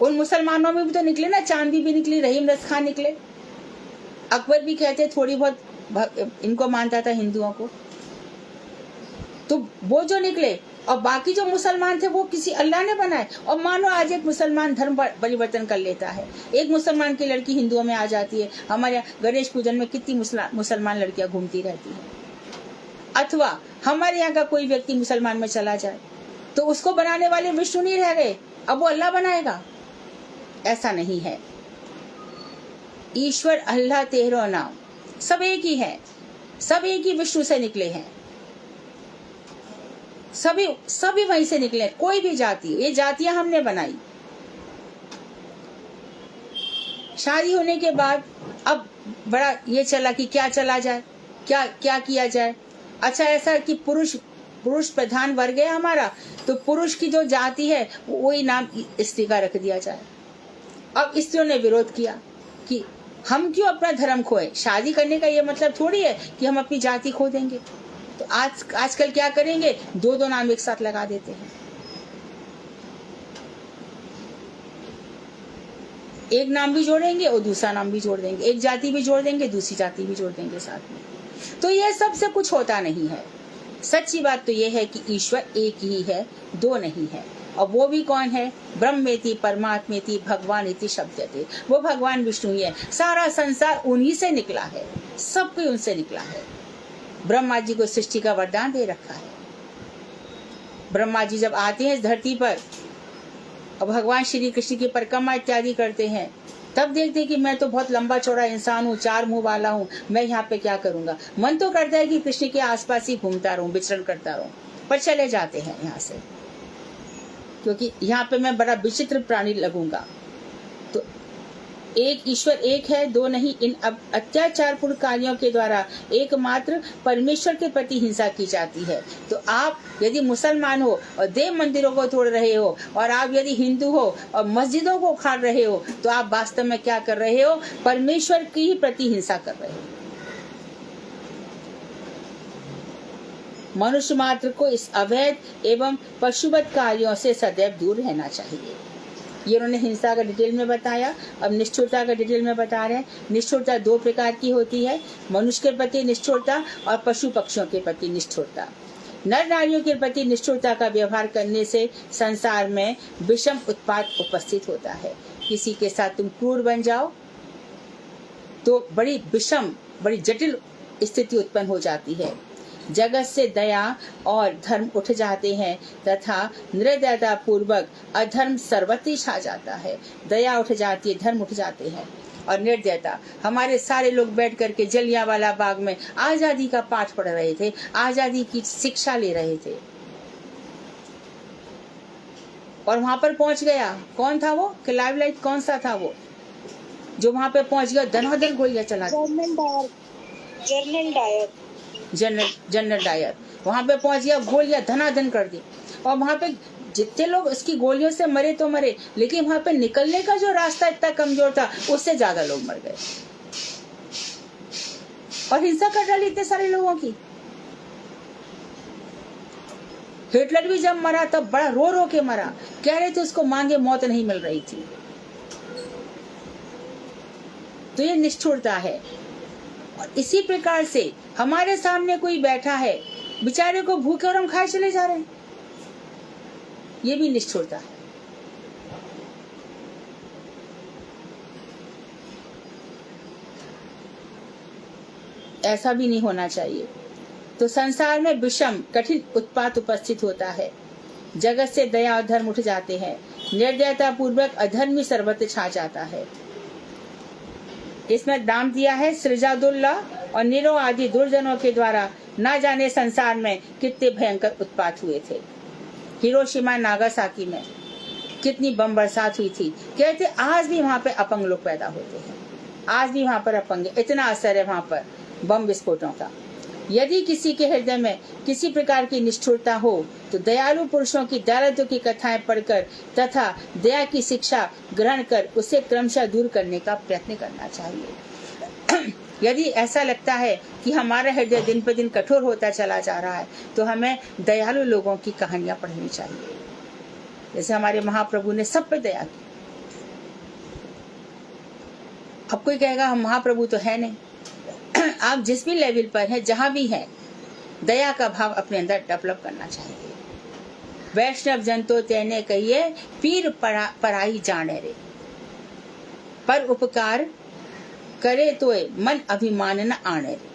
उन मुसलमानों में भी तो निकले ना, चांदी भी निकली, रहीम रस खान निकले। अकबर भी कहते थोड़ी बहुत इनको मानता था हिंदुओं को, तो वो जो निकले। और बाकी जो मुसलमान थे वो किसी अल्लाह ने बनाए। और मानो आज एक मुसलमान धर्म परिवर्तन कर लेता है, एक मुसलमान की लड़की हिंदुओं में आ जाती है। हमारे यहाँ गणेश पूजन में कितनी मुसलमान लड़कियां घूमती रहती हैं। अथवा हमारे यहाँ का कोई व्यक्ति मुसलमान में चला जाए तो उसको बनाने वाले विष्णु नहीं रह गए, अब वो अल्लाह बनाएगा? ऐसा नहीं है। ईश्वर अल्लाह तेरो नाम, सब एक ही है, सब एक ही विष्णु से निकले हैं। सभी वहीं से निकले। कोई भी जाति, ये जातियां हमने बनाई। शादी होने के बाद अब बड़ा ये चला कि क्या चला जाए, क्या किया जाए। अच्छा ऐसा कि पुरुष प्रधान वर्ग है हमारा, तो पुरुष की जो जाति है वही नाम स्त्री का रख दिया जाए। अब स्त्रियों ने विरोध किया कि हम क्यों अपना धर्म खोए। शादी करने का ये मतलब थोड़ी है कि हम अपनी जाति खो देंगे। तो आजकल क्या करेंगे, दो नाम एक साथ लगा देते हैं। एक नाम भी जोड़ेंगे और दूसरा नाम भी जोड़ देंगे, एक जाति भी जोड़ देंगे, दूसरी जाति भी जोड़ देंगे साथ में। तो ये सबसे कुछ होता नहीं है। सच्ची बात तो ये है कि ईश्वर एक ही है, दो नहीं है। और वो भी कौन है? ब्रह्मेति परमात्मेति भगवान इति शब्दते। वो भगवान विष्णु ही है। सारा संसार उन्हीं से निकला है, सब कोई उनसे निकला है। ब्रह्मा जी को सृष्टि का वरदान दे रखा है। ब्रह्मा जी जब आते हैं इस धरती पर और भगवान श्री कृष्ण की परिक्रमा इत्यादि करते हैं, तब देखते हैं कि मैं तो बहुत लंबा चौड़ा इंसान हूँ, 4 मुंह वाला हूँ, मैं यहाँ पे क्या करूंगा। मन तो करता है कि कृष्ण के आसपास ही घूमता रहूं, विचरण करता रहूं, पर चले जाते हैं यहाँ से, क्योंकि यहाँ पे मैं बड़ा विचित्र प्राणी लगूंगा। तो एक ईश्वर एक है, दो नहीं। इन अत्याचारपूर्ण कार्यों के द्वारा एकमात्र परमेश्वर के प्रति हिंसा की जाती है। तो आप यदि मुसलमान हो और देव मंदिरों को तोड़ रहे हो, और आप यदि हिंदू हो और मस्जिदों को उखाड़ रहे हो, तो आप वास्तव में क्या कर रहे हो? परमेश्वर की ही प्रति हिंसा कर रहे हो। मनुष्य मात्र को इस अवैध एवं पशुवत कार्यों से सदैव दूर रहना चाहिए। ये उन्होंने हिंसा का डिटेल में बताया। अब निष्ठुरता का डिटेल में बता रहे हैं। निष्ठुरता 2 प्रकार की होती है, मनुष्य के प्रति निष्ठुरता और पशु पक्षियों के प्रति निष्ठुरता। नर नारियों के प्रति निष्ठुरता का व्यवहार करने से संसार में विषम उत्पात उपस्थित होता है। किसी के साथ तुम क्रूर बन जाओ तो बड़ी विषम, बड़ी जटिल स्थिति उत्पन्न हो जाती है। जगत से दया और धर्म उठ जाते हैं तथा निर्दयता पूर्वक अधर्म सर्वत्र छा जाता है। दया उठ जाती है, धर्म उठ जाते हैं और निर्दयता। हमारे सारे लोग बैठ करके जलियांवाला बाग में आजादी का पाठ पढ़ रहे थे, आजादी की शिक्षा ले रहे थे, और वहां पर पहुंच गया कौन था वो, क्लाइव लाइट कौन सा था वो जो वहां पे पहुंच गया, धनाधन गोलियां चला, जनरल डायर वहां पे पहुंच गया, गोलियां धनाधन कर दी। और वहां पे जितने लोग उसकी गोलियों से मरे तो मरे, लेकिन वहां पे निकलने का जो रास्ता इतना कमजोर था, उससे ज्यादा लोग मर गए और हिंसा कर डाली इतने सारे लोगों की। हिटलर भी जब मरा तब बड़ा रो रो के मरा, कह रहे थे उसको मांगे मौत नहीं मिल रही थी। तो ये निष्ठुरता है। और इसी प्रकार से हमारे सामने कोई बैठा है, बेचारे को भूखे और हम खाए चले जा रहे हैं, ये भी निष्ठुरता है। ऐसा भी नहीं होना चाहिए। तो संसार में विषम कठिन उत्पात उपस्थित होता है, जगत से दया और धर्म उठ जाते हैं, निर्दयता पूर्वक अधर्म ही सर्वत्र छा जाता है। इसमें नाम दिया है सृजादुल्ला और नीरो आदि दुर्जनों के द्वारा ना जाने संसार में कितने भयंकर उत्पात हुए थे। हिरोशिमा नागासाकी में कितनी बम बरसात हुई थी। कहते आज भी वहां पे अपंग लोग पैदा होते हैं, आज भी वहां पर अपंग, इतना असर है वहां पर बम विस्फोटों का। यदि किसी के हृदय में किसी प्रकार की निष्ठुरता हो तो दयालु पुरुषों की दयालुता की कथाएं पढ़कर तथा दया की शिक्षा ग्रहण कर उसे क्रमशः दूर करने का प्रयत्न करना चाहिए। यदि ऐसा लगता है कि हमारा हृदय दिन पर दिन कठोर होता चला जा रहा है तो हमें दयालु लोगों की कहानियां पढ़नी चाहिए, जैसे हमारे महाप्रभु ने सब पे दया की। अब कोई कहेगा हम महाप्रभु तो है नहीं। आप जिस भी लेवल पर हैं, जहां भी हैं, दया का भाव अपने अंदर डेवलप करना चाहिए। वैष्णव जन तो तेने कहिए पीर पराई जाने रे, पर उपकार करे तो मन अभिमान न आने रे।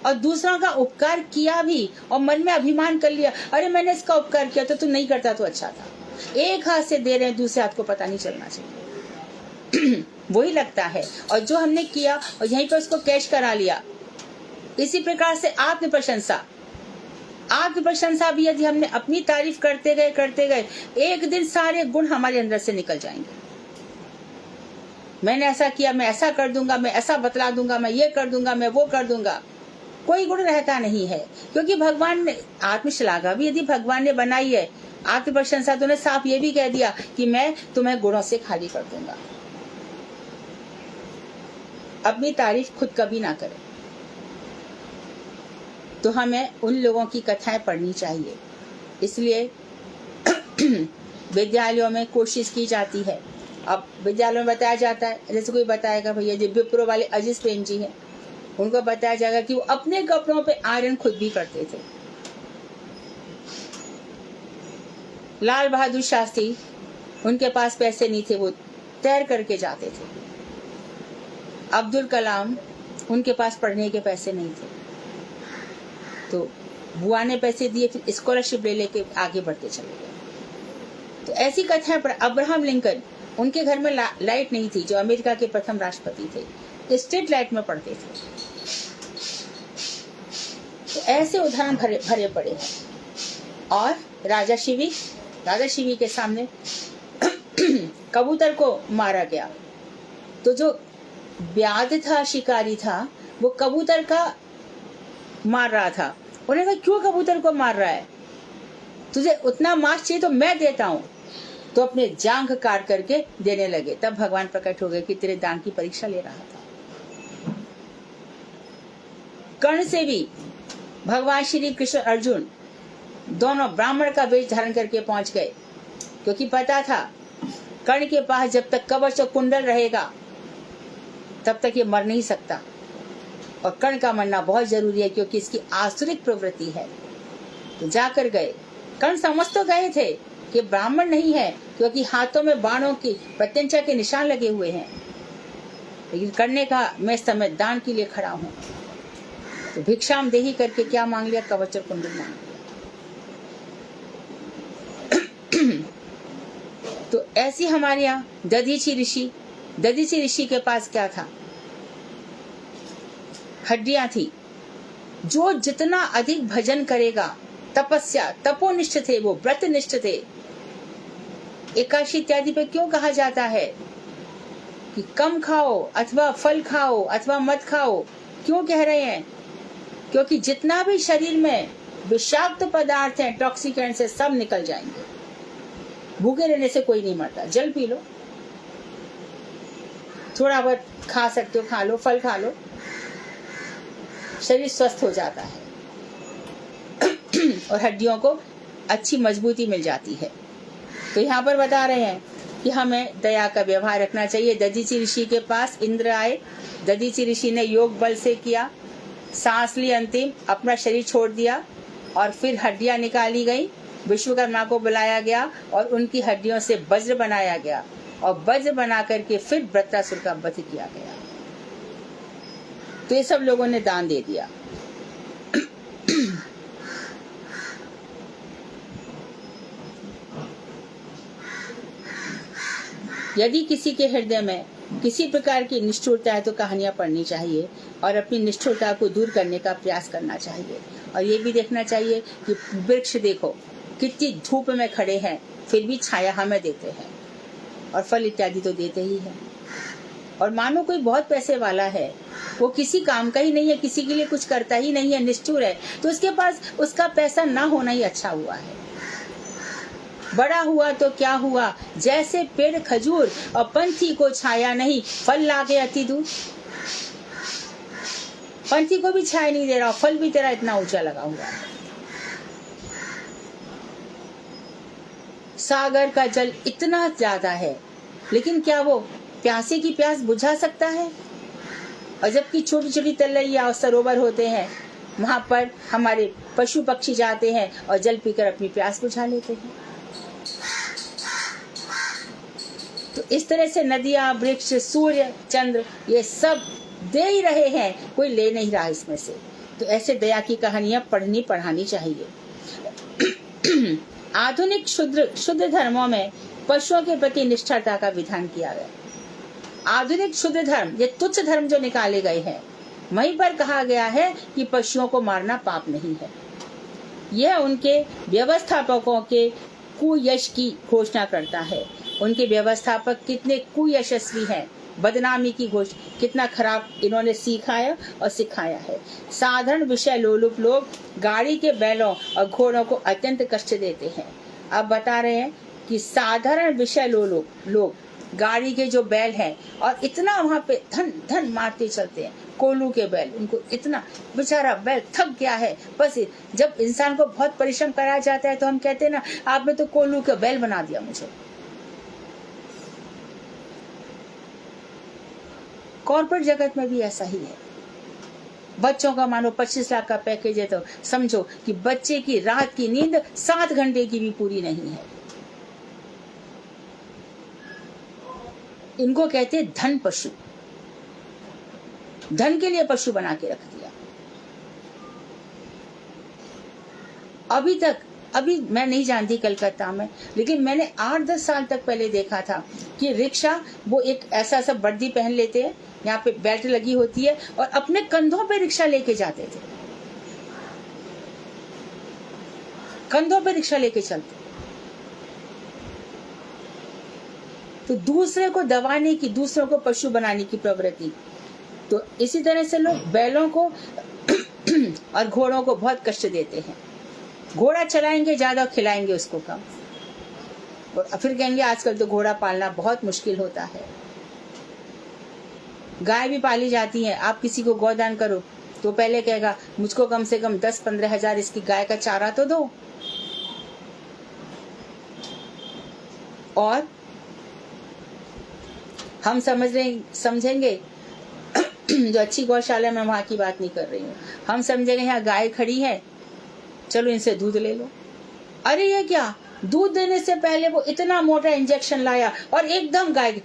और दूसरों का उपकार किया भी और मन में अभिमान कर लिया, अरे मैंने इसका उपकार किया तो तू नहीं करता तो अच्छा था। एक हाथ से दे रहे हैं, दूसरे हाथ को पता नहीं चलना चाहिए। वही लगता है, और जो हमने किया और यहीं पर उसको कैश करा लिया। इसी प्रकार से आत्म प्रशंसा भी यदि हमने अपनी तारीफ करते गए, एक दिन सारे गुण हमारे अंदर से निकल जाएंगे। मैंने ऐसा किया, मैं ऐसा कर दूंगा, मैं ऐसा बतला दूंगा, मैं ये कर दूंगा, मैं वो कर दूंगा, कोई गुण रहता नहीं है। क्योंकि भगवान ने आत्मश्लाघा भी यदि भगवान ने बनाई है, आत्म प्रशंसा तो ने साफ ये भी कह दिया कि मैं तुम्हें गुणों से खाली कर दूंगा। अपनी तारीफ खुद कभी ना करें। तो हमें उन लोगों की कथाएं पढ़नी चाहिए। इसलिए विद्यालयों में कोशिश की जाती है। अब विद्यालयों में बताया जाता है, जैसे कोई बताएगा भैया जो विप्रो वाले अजीज प्रेम जी हैं, उनको बताया जाएगा कि वो अपने कपड़ों पे आयरन खुद भी करते थे। लाल बहादुर शास्त्री, उनके पास पैसे नहीं थे, वो तैर करके जाते थे। अब्दुल कलाम, उनके पास पढ़ने के पैसे नहीं थे, तो बुआ ने पैसे दिए, फिर स्कॉलरशिप ले लेके आगे बढ़ते चले गए। तो ऐसी कथाएं पर अब्राहम लिंकन, उनके घर में लाइट नहीं थी, जो अमेरिका के प्रथम राष्ट्रपति थे, स्ट्रीट लाइट में पढ़ते थे। तो ऐसे उदाहरण भरे पड़े हैं। और राजा शिवी के सामने कबूतर को मारा गया, तो जो व्याध था, शिकारी था, वो कबूतर का मार रहा था। उन्होंने कहा क्यों कबूतर को मार रहा है, तुझे उतना मांस चाहिए तो मैं देता हूं। तो अपने जांघ काट करके देने लगे। तब भगवान प्रकट हो गए कि तेरे दान की परीक्षा ले रहा था। कर्ण से भी भगवान श्री कृष्ण अर्जुन दोनों ब्राह्मण का वेश धारण करके पहुंच गए, क्योंकि पता था कर्ण के पास जब तक कवच और कुंडल रहेगा तब तक ये मर नहीं सकता। और कर्ण का मरना बहुत जरूरी है, क्योंकि इसकी आसुरिक प्रवृत्ति है। तो जाकर गए। कर्ण समझ तो गए थे कि ब्राह्मण नहीं है, क्योंकि हाथों में बाणों की प्रत्यंचा के निशान लगे हुए हैं, लेकिन कर्ण ने कहा मैं इस समय दान के लिए खड़ा हूं। तो भिक्षाम देही करके क्या मांग लिया? कवच और कुंडल मांग लिया। तो ऐसी हमारे यहाँ दधीची ऋषि के पास क्या था? हड्डियां थी। जो जितना अधिक भजन करेगा, तपस्या, तपोनिष्ठ थे, वो व्रतनिष्ठ थे। एकादशी इत्यादि पे क्यों कहा जाता है कि कम खाओ अथवा फल खाओ अथवा मत खाओ? क्यों कह रहे हैं? क्योंकि जितना भी शरीर में विषाक्त पदार्थ हैं, टॉक्सिकेंट्स से सब निकल जाएंगे। भूखे रहने से कोई नहीं मरता। जल पी लो, थोड़ा बहुत खा सकते हो, खा लो, फल खा लो, शरीर स्वस्थ हो जाता है और हड्डियों को अच्छी मजबूती मिल जाती है। तो यहाँ पर बता रहे हैं कि हमें दया का व्यवहार रखना चाहिए। दधीची ऋषि के पास इंद्र आए, दधीची ऋषि ने योग बल से किया, सांस ली, अंतिम अपना शरीर छोड़ दिया और फिर हड्डियां निकाली गई। विश्वकर्मा को बुलाया गया और उनकी हड्डियों से वज्र बनाया गया और वज्र बना करके फिर वृत्रासुर का वध किया गया। तो ये सब लोगों ने दान दे दिया। यदि किसी के हृदय में किसी प्रकार की निष्ठुरता है तो कहानियां पढ़नी चाहिए और अपनी निष्ठुरता को दूर करने का प्रयास करना चाहिए। और ये भी देखना चाहिए कि वृक्ष देखो कितनी धूप में खड़े हैं, फिर भी छाया हमें देते हैं और फल इत्यादि तो देते ही हैं। और मानो कोई बहुत पैसे वाला है, वो किसी काम का ही नहीं है, किसी के लिए कुछ करता ही नहीं है, निष्ठुर है, तो उसके पास उसका पैसा ना होना ही अच्छा हुआ है। बड़ा हुआ तो क्या हुआ, जैसे पेड़ खजूर और पंथी को छाया नहीं, फल लागे अति दूर। पंथी को भी छाया नहीं दे रहा, फल भी तेरा इतना ऊंचा लगा हुआ है। सागर का जल इतना ज्यादा है, लेकिन क्या वो प्यासे की प्यास बुझा सकता है? और जबकि छोटी छोटी तलैया और सरोवर होते हैं, वहां पर हमारे पशु पक्षी जाते हैं और जल पीकर अपनी प्यास बुझा लेते हैं। तो इस तरह से नदियां, वृक्ष, सूर्य, चंद्र, ये सब दे ही रहे हैं, कोई ले नहीं रहा इसमें से। तो ऐसे दया की कहानियां पढ़ानी चाहिए। आधुनिक शुद्ध धर्मों में पशुओं के प्रति निष्ठता का विधान किया गया। आधुनिक शुद्ध धर्म, ये तुच्छ धर्म जो निकाले गए हैं, वहीं पर कहा गया है कि पशुओं को मारना पाप नहीं है। यह उनके व्यवस्थापकों के कुयश की घोषणा करता है। उनके व्यवस्थापक कितने कुयशस्वी हैं, बदनामी की घोषणा, कितना खराब इन्होंने सिखाया और सिखाया है। साधारण विषय लोलुप लोग गाड़ी के बैलों और घोड़ों को अत्यंत कष्ट देते हैं। अब बता रहे हैं कि साधारण विषय लोलुप लोग गाड़ी के जो बैल हैं और इतना वहां पे धन धन मारते चलते हैं, कोल्हू के बैल, उनको इतना, बेचारा बैल थक गया है। बस जब इंसान को बहुत परिश्रम कराया जाता है तो हम कहते हैं ना, आपने तो कोल्हू का बैल बना दिया मुझे। कॉर्पोरेट जगत में भी ऐसा ही है। बच्चों का मानो 25 लाख का पैकेज है, तो समझो कि बच्चे की रात की नींद 7 घंटे की भी पूरी नहीं है। इनको कहते हैं धन पशु। धन के लिए पशु बना के रख दिया। अभी मैं नहीं जानती कलकत्ता में, लेकिन मैंने 8-10 साल तक पहले देखा था कि रिक्शा, वो एक ऐसा सब वर्दी पहन लेते हैं, यहाँ पे बेल्ट लगी होती है और अपने कंधों पे रिक्शा लेके जाते थे, कंधों पे रिक्शा लेके चलते। तो दूसरे को दबाने की, दूसरों को पशु बनाने की प्रवृत्ति। तो इसी तरह से लोग बैलों को और घोड़ों को बहुत कष्ट देते हैं। घोड़ा चलाएंगे ज्यादा, खिलाएंगे उसको कम, और फिर कहेंगे आजकल तो घोड़ा पालना बहुत मुश्किल होता है। गाय भी पाली जाती है, आप किसी को गौदान करो तो पहले कहेगा मुझको कम से कम 10-15 हजार इसकी गाय का चारा तो दो। और हम समझेंगे जो अच्छी गौशाला में, वहां की बात नहीं कर रही हूँ, हम समझेंगे यहाँ गाय खड़ी है, चलो इनसे दूध ले लो। अरे ये क्या, दूध देने से पहले वो इतना मोटा इंजेक्शन लाया और एकदम गाय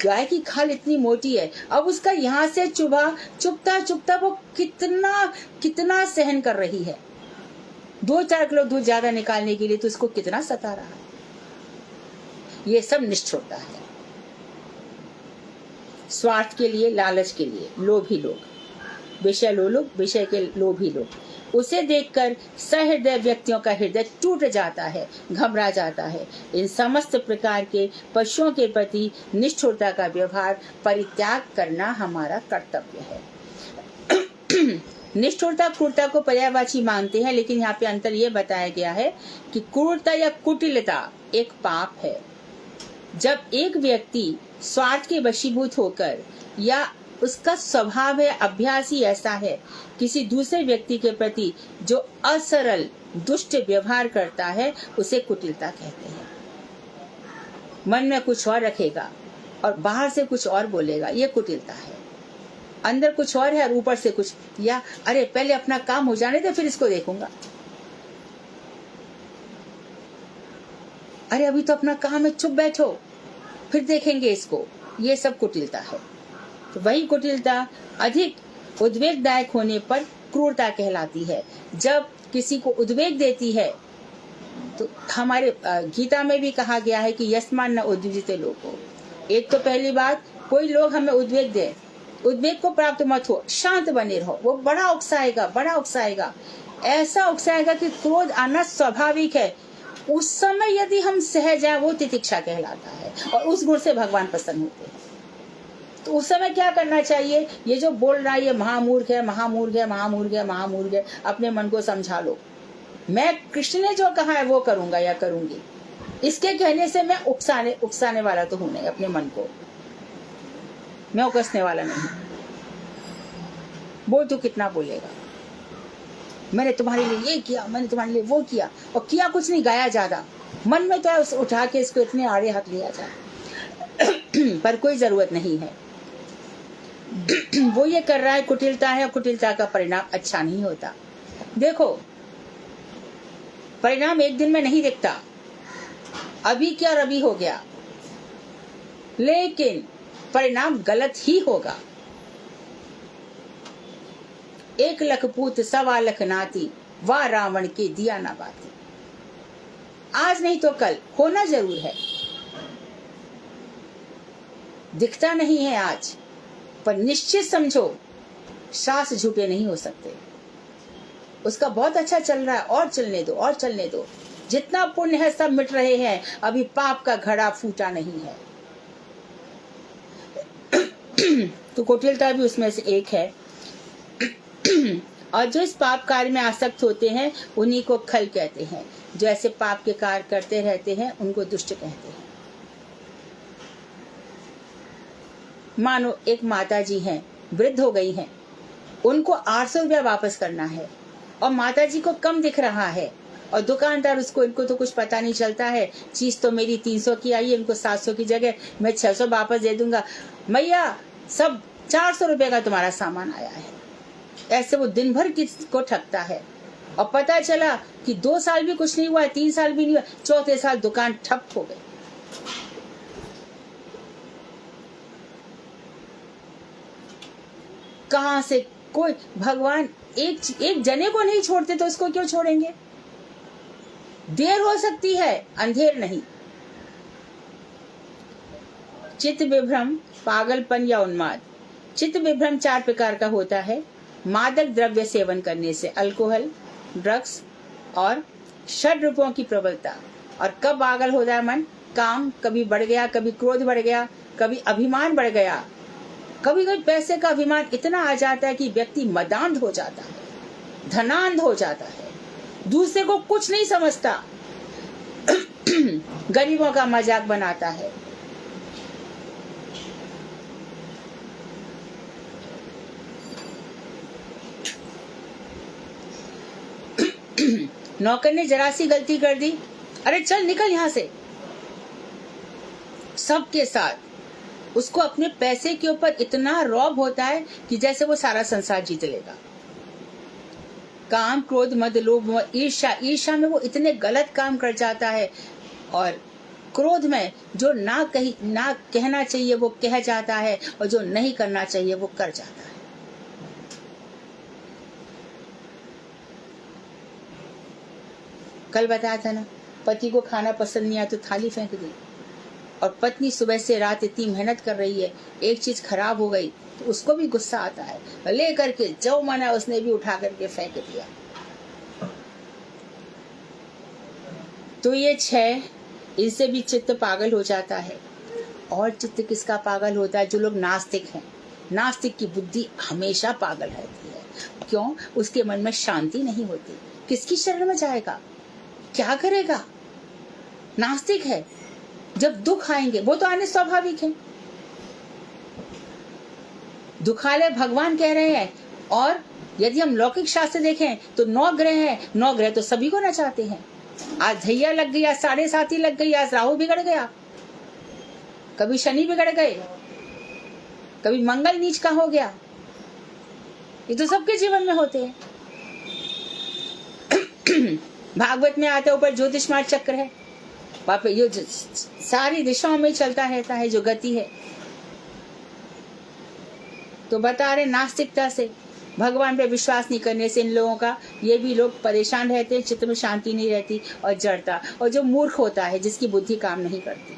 गाय की खाल इतनी मोटी है, अब उसका यहाँ से चुभता चुभता वो कितना सहन कर रही है। 2-4 किलो दूध ज्यादा निकालने के लिए तो उसको कितना सता रहा है। ये सब निष्ठुरता है। स्वार्थ के लिए, लालच के लिए लोभी लोग, विषय लोलुप, विषय के लोभी लोग, उसे देखकर सहृदय व्यक्तियों का हृदय टूट जाता है, घबरा जाता है। इन समस्त प्रकार के पशुओं के प्रति निष्ठुरता का व्यवहार परित्याग करना हमारा कर्तव्य है। निष्ठुरता क्रूरता को पर्यायवाची मानते हैं, लेकिन यहाँ पे अंतर ये बताया गया है कि क्रूरता या कुटिलता एक पाप है। जब एक व्यक्ति स्वार्थ के वशीभूत होकर, या उसका स्वभाव है, अभ्यास ही ऐसा है, किसी दूसरे व्यक्ति के प्रति जो असरल दुष्ट व्यवहार करता है, उसे कुटिलता कहते हैं। मन में कुछ और रखेगा और बाहर से कुछ और बोलेगा, ये कुटिलता है। अंदर कुछ और है और ऊपर से कुछ, या अरे पहले अपना काम हो जाने दे फिर इसको देखूंगा, अरे अभी तो अपना काम है, चुप बैठो फिर देखेंगे इसको, ये सब कुटिलता है। तो वही कुटिलता अधिक उद्वेगदायक होने पर क्रूरता कहलाती है। जब किसी को उद्वेग देती है, तो हमारे गीता में भी कहा गया है कि यस्मान न उद्विजिते लोको। एक तो पहली बात, कोई लोग हमें उद्वेग दे, उद्वेग को प्राप्त मत हो, शांत बने रहो। वो बड़ा उकसाएगा, ऐसा उकसाएगा कि क्रोध आना स्वाभाविक है। उस समय यदि हम सह जाए, वो तितिक्षा कहलाता है, और उस गुण से भगवान प्रसन्न होते हैं। तो उस समय क्या करना चाहिए? ये जो बोल रहा है ये महामूर्ख है, अपने मन को समझा लो, मैं कृष्ण ने जो कहा है वो करूंगा या करूंगी। इसके कहने से मैं उकसाने वाला तो हूं नहीं, अपने मन को मैं उकसने वाला नहीं। बोल तो कितना बोलेगा, मैंने तुम्हारे लिए ये किया, मैंने तुम्हारे लिए वो किया, और किया कुछ नहीं, गाया ज्यादा। मन में तो है उठा के इसको इतने आड़े हाथ लिया जाए पर कोई जरूरत नहीं है। वो ये कर रहा है, कुटिलता है, और कुटिलता का परिणाम अच्छा नहीं होता। देखो, परिणाम एक दिन में नहीं दिखता, अभी क्या और अभी हो गया, लेकिन परिणाम गलत ही होगा। 1 लख पूत 1.25 लाख नाती, वाह रावण के दिया ना बाती। आज नहीं तो कल होना जरूर है, दिखता नहीं है आज, पर निश्चित समझो सास झूठे नहीं हो सकते। उसका बहुत अच्छा चल रहा है, और चलने दो। जितना पुण्य है सब मिट रहे हैं, अभी पाप का घड़ा फूटा नहीं है। तो कुटिलता भी उसमें से एक है। और जो इस पाप कार्य में आसक्त होते हैं, उन्हीं को खल कहते हैं। जो ऐसे पाप के कार्य करते रहते हैं, उनको दुष्ट कहते हैं। मानो एक माता जी हैं, वृद्ध हो गई हैं, उनको 800 रुपया वापस करना है, और माता जी को कम दिख रहा है, और दुकानदार इनको तो कुछ पता नहीं चलता है, चीज तो मेरी 300 की आई है, इनको 700 की जगह मैं 600 वापस दे दूंगा, मैया सब 400 रुपए का तुम्हारा सामान आया है। ऐसे वो दिन भर किसको ठगता है, और पता चला कि 2 साल भी कुछ नहीं हुआ, 3 साल भी नहीं हुआ, 4थे साल दुकान ठप हो गई। कहां से कोई भगवान एक जने को नहीं छोड़ते तो इसको क्यों छोड़ेंगे? देर हो सकती है, अंधेर नहीं। चित्त विभ्रम, पागलपन या उन्माद। चित्त विभ्रम 4 प्रकार का होता है। मादक द्रव्य सेवन करने से, अल्कोहल, ड्रग्स और षड रूपों की प्रबलता। और कब पागल हो जाए मन? काम कभी बढ़ गया, कभी क्रोध बढ़ गया, कभी अभिमान बढ़ गया, कभी कभी पैसे का अभिमान इतना आ जाता है कि व्यक्ति मदांध हो जाता है, धनांध हो जाता है, दूसरे को कुछ नहीं समझता, गरीबों का मजाक बनाता है। नौकर ने जरा सी गलती कर दी, अरे चल निकल यहां से। सबके साथ उसको अपने पैसे के ऊपर इतना रौब होता है कि जैसे वो सारा संसार जीत लेगा। काम, क्रोध, मद, लोभ, ईर्ष्या में वो इतने गलत काम कर जाता है, और क्रोध में जो ना कहना चाहिए वो कह जाता है, और जो नहीं करना चाहिए वो कर जाता है। कल बताया था ना, पति को खाना पसंद नहीं आया तो थाली फेंक दी, और पत्नी सुबह से रात इतनी मेहनत कर रही है, एक चीज खराब हो गई तो उसको भी गुस्सा आता है, ले करके जो मना उसने भी उठा करके फेंक दिया। तो ये 6, इनसे भी चित्त पागल हो जाता है। और चित्त किसका पागल होता है? जो लोग नास्तिक हैं। नास्तिक की बुद्धि हमेशा पागल रहती है। क्यों? उसके मन में शांति नहीं होती। किसकी शरण में जाएगा? क्या करेगा? नास्तिक है। जब दुख आएंगे वो तो आने स्वाभाविक है, दुखालय भगवान कह रहे हैं। और यदि हम लौकिक शास्त्र देखें तो 9 ग्रह हैं, 9 ग्रह तो सभी को नचाते हैं। आज धैया लग गई, आज 7.5 लग गई, आज राहु बिगड़ गया, कभी शनि बिगड़ गए, कभी मंगल नीच का हो गया। ये तो सबके जीवन में होते हैं। भागवत में आता है ऊपर ज्योतिष्मान चक्र है, वहां पे ये सारी दिशाओं में चलता रहता है जो गति है। तो बता रहे नास्तिकता से, भगवान पे विश्वास नहीं करने से इन लोगों का, ये भी लोग परेशान रहते हैं, चित्त में शांति नहीं रहती और जड़ता। और जो मूर्ख होता है, जिसकी बुद्धि काम नहीं करती,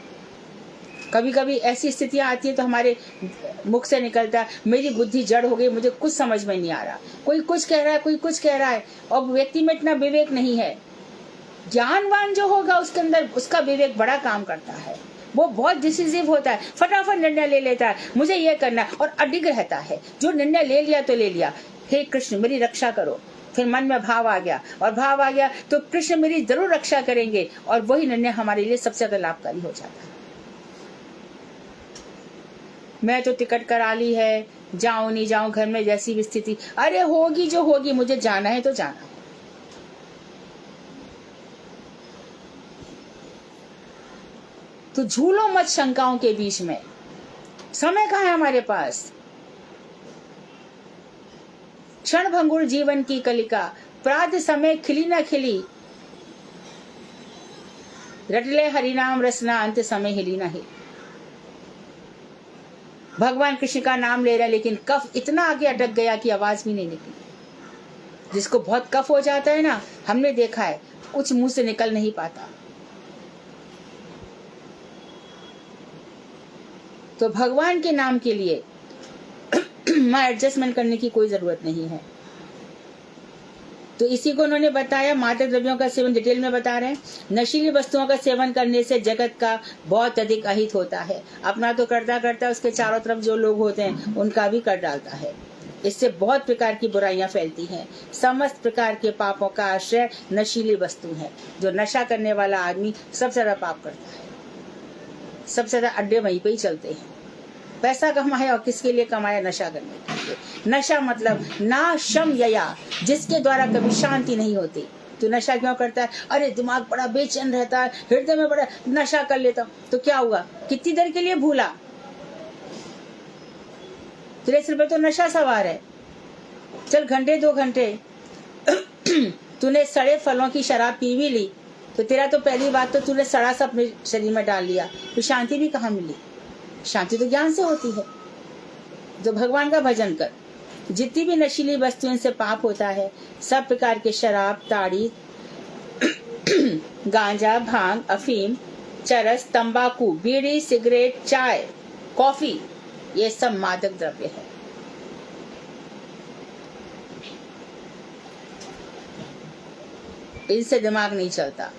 कभी कभी ऐसी स्थितियां आती है तो हमारे मुख से निकलता है, मेरी बुद्धि जड़ हो गई, मुझे कुछ समझ में नहीं आ रहा। कोई कुछ कह रहा है, कोई कुछ कह रहा है, और व्यक्ति में इतना विवेक नहीं है। ज्ञानवान जो होगा उसके अंदर उसका विवेक बड़ा काम करता है, वो बहुत डिसिसिव होता है, फटाफट निर्णय ले लेता है, मुझे ये करना, और अडिग रहता है। जो निर्णय ले लिया तो ले लिया, हे कृष्ण मेरी रक्षा करो। फिर मन में भाव आ गया, और भाव आ गया तो कृष्ण मेरी जरूर रक्षा करेंगे, और वही निर्णय हमारे लिए सबसे ज्यादा लाभकारी हो जाता है। मैं तो टिकट करा ली है, जाऊं नहीं जाऊं, घर में जैसी भी स्थिति, अरे होगी जो होगी, मुझे जाना है तो जाना है। तो झूलो मत शंकाओं के बीच में। समय कहाँ है हमारे पास? क्षण भंगुर जीवन की कलिका, प्रातः समय खिली न खिली, रटले हरिनाम रसना, अंत समय हिली न हिली। भगवान कृष्ण का नाम ले रहे हैं, लेकिन कफ इतना आगे अटक गया कि आवाज भी नहीं निकली। जिसको बहुत कफ हो जाता है ना, हमने देखा है, कुछ मुंह से निकल नहीं पाता। तो भगवान के नाम के लिए एडजस्टमेंट करने की कोई जरूरत नहीं है। तो इसी को उन्होंने बताया, मादक द्रव्यों का सेवन डिटेल में बता रहे हैं। नशीली वस्तुओं का सेवन करने से जगत का बहुत अधिक अहित होता है। अपना तो करता करता उसके चारों तरफ जो लोग होते हैं उनका भी कर डालता है। इससे बहुत प्रकार की बुराइयां फैलती हैं। समस्त प्रकार के पापों का आश्रय नशीली वस्तु है। जो नशा करने वाला आदमी सबसे ज्यादा पाप करता है, सबसे ज्यादा अड्डे वहीं पे ही चलते हैं। पैसा कमाया और किसके लिए कमाया? नशा करने के लिए। नशा मतलब ना शम यया, जिसके द्वारा कभी शांति नहीं होती। तो नशा क्यों करता है? अरे दिमाग बड़ा बेचैन रहता है, हृदय में बड़ा, नशा कर लेता हूं तो क्या हुआ? कितनी देर के लिए भूला? तेरे सिर पे तो नशा सवार है। चल घंटे 2 घंटे तूने सड़े फलों की शराब पी भी ली तो तेरा तो पहली बात तो तूने सड़ा सा अपने शरीर में डाल लिया, तो शांति भी कहाँ मिली? शांति तो ज्ञान से होती है। जो भगवान का भजन कर, जितनी भी नशीली वस्तुओं से पाप होता है, सब प्रकार के शराब, ताड़ी, गांजा, भांग, अफीम, चरस, तंबाकू, बीड़ी, सिगरेट, चाय, कॉफी, ये सब मादक द्रव्य है। इनसे दिमाग नहीं चलता।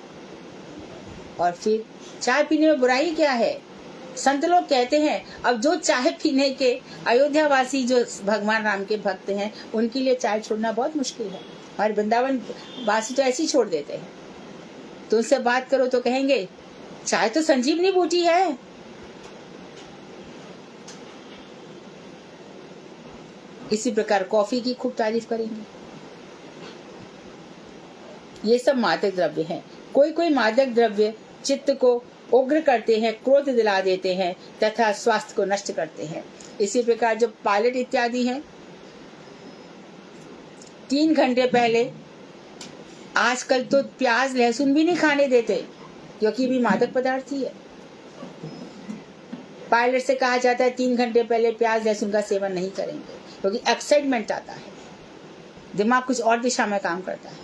और फिर चाय पीने में बुराई क्या है? संत लोग कहते हैं अब जो चाय पीने के अयोध्या वासी जो भगवान राम के भक्त हैं उनके लिए चाय छोड़ना बहुत मुश्किल है। हमारे वृंदावन वासी तो ऐसे ही छोड़ देते हैं। तो उनसे बात करो तो कहेंगे चाय तो संजीवनी बूटी है। इसी प्रकार कॉफी की खूब तारीफ करेंगे। ये सब मादक द्रव्य हैं। कोई कोई मादक द्रव्य चित्त को उग्र करते हैं, क्रोध दिला देते हैं तथा स्वास्थ्य को नष्ट करते हैं। इसी प्रकार जो पायलट इत्यादि हैं, 3 घंटे पहले, आजकल तो प्याज लहसुन भी नहीं खाने देते क्योंकि भी मादक पदार्थ ही है। पायलट से कहा जाता है 3 घंटे पहले प्याज लहसुन का सेवन नहीं करेंगे, क्योंकि एक्साइटमेंट आता है, दिमाग कुछ और दिशा में काम करता है।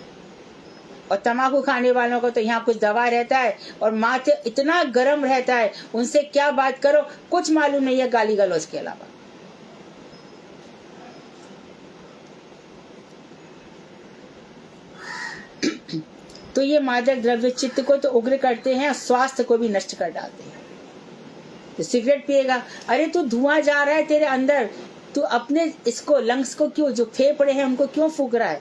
और तंबाकू खाने वालों को तो यहाँ कुछ दवा रहता है और माथे इतना गर्म रहता है, उनसे क्या बात करो कुछ मालूम नहीं है, गाली गलौज के अलावा। तो ये मादक द्रव्य चित्त को तो उग्र करते हैं और स्वास्थ्य को भी नष्ट कर डालते हैं। तो सिगरेट पिएगा, अरे तू धुआं जा रहा है तेरे अंदर, तू अपने इसको लंग्स को क्यों, जो फेफड़े हैं उनको क्यों फूंक रहा है?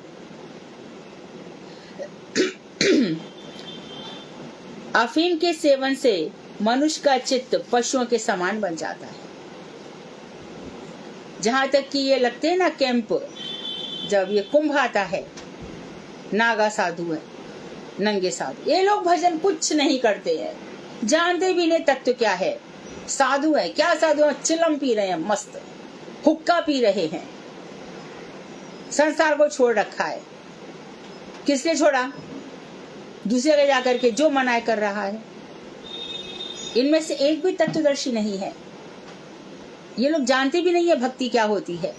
अफीम के सेवन से मनुष्य का चित्त पशुओं के समान बन जाता है। जहां तक कि ये लगते हैं ना कैंप, जब ये कुंभ आता है, नागा साधु है, नंगे साधु, ये लोग भजन कुछ नहीं करते हैं, जानते भी नहीं तत्व क्या है। साधु है, क्या साधु है? चिलम पी रहे हैं, मस्त हुक्का पी रहे हैं, संसार को छोड़ रखा है। किसने छोड़ा? दूसरे के जाकर के जो मनाए कर रहा है। इनमें से एक भी तत्वदर्शी नहीं है। ये लोग जानते भी नहीं है भक्ति क्या होती है।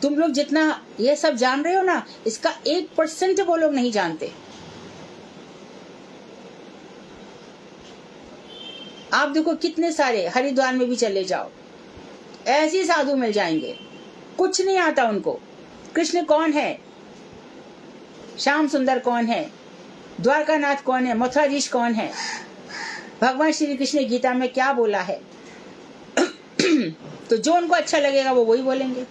तुम लोग जितना ये सब जान रहे हो ना, इसका 1% वो लोग नहीं जानते। आप देखो कितने सारे, हरिद्वार में भी चले जाओ, ऐसे साधु मिल जाएंगे, कुछ नहीं आता उनको। कृष्ण कौन है, श्याम सुंदर कौन है, द्वारकानाथ कौन है, मथुराधीश कौन है, भगवान श्री कृष्ण ने गीता में क्या बोला है। तो जो उनको अच्छा लगेगा वो वही बोलेंगे।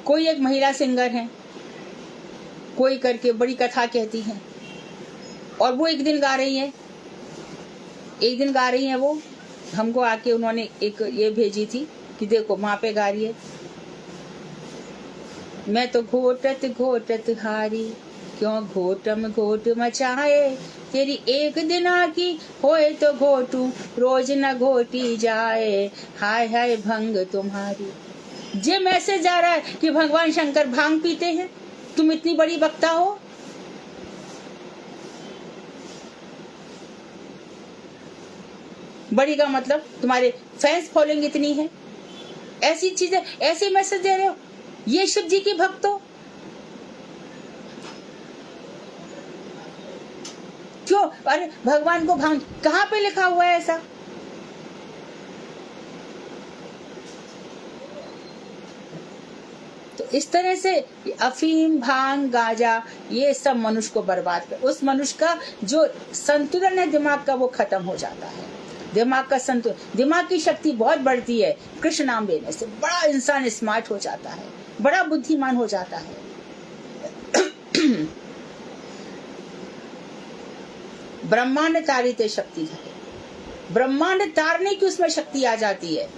कोई एक महिला सिंगर है, कोई करके बड़ी कथा कहती है, और वो एक दिन गा रही है वो, हमको आके उन्होंने एक ये भेजी थी कि देखो वहां पे गा रही है, मैं तो घोटत घोटत हारी, क्यों घोटम घोट मचाए, तेरी एक दिना की होए तो घोटू, रोज न घोटी जाए, हाय हाय भंग तुम्हारी। ये मैसेज आ रहा है कि भगवान शंकर भांग पीते हैं, तुम इतनी बड़ी वक्ता हो। बड़ी का मतलब तुम्हारे फैंस फॉलोइंग इतनी है, ऐसी चीजें, ऐसे मैसेज दे रहे हो। ये शिव जी की भक्त हो, क्यों? अरे भगवान को भांग, कहाँ पे लिखा हुआ है ऐसा? तो इस तरह से अफीम, भांग, गांजा, ये सब मनुष्य को बर्बाद कर, उस मनुष्य का जो संतुलन है दिमाग का वो खत्म हो जाता है। दिमाग का संतुलन, दिमाग की शक्ति बहुत बढ़ती है कृष्ण नाम लेने से। बड़ा इंसान स्मार्ट हो जाता है, बड़ा बुद्धिमान हो जाता है। ब्रह्मांड तारिते शक्ति है, ब्रह्मांड तारने की उसमें शक्ति आ जाती है।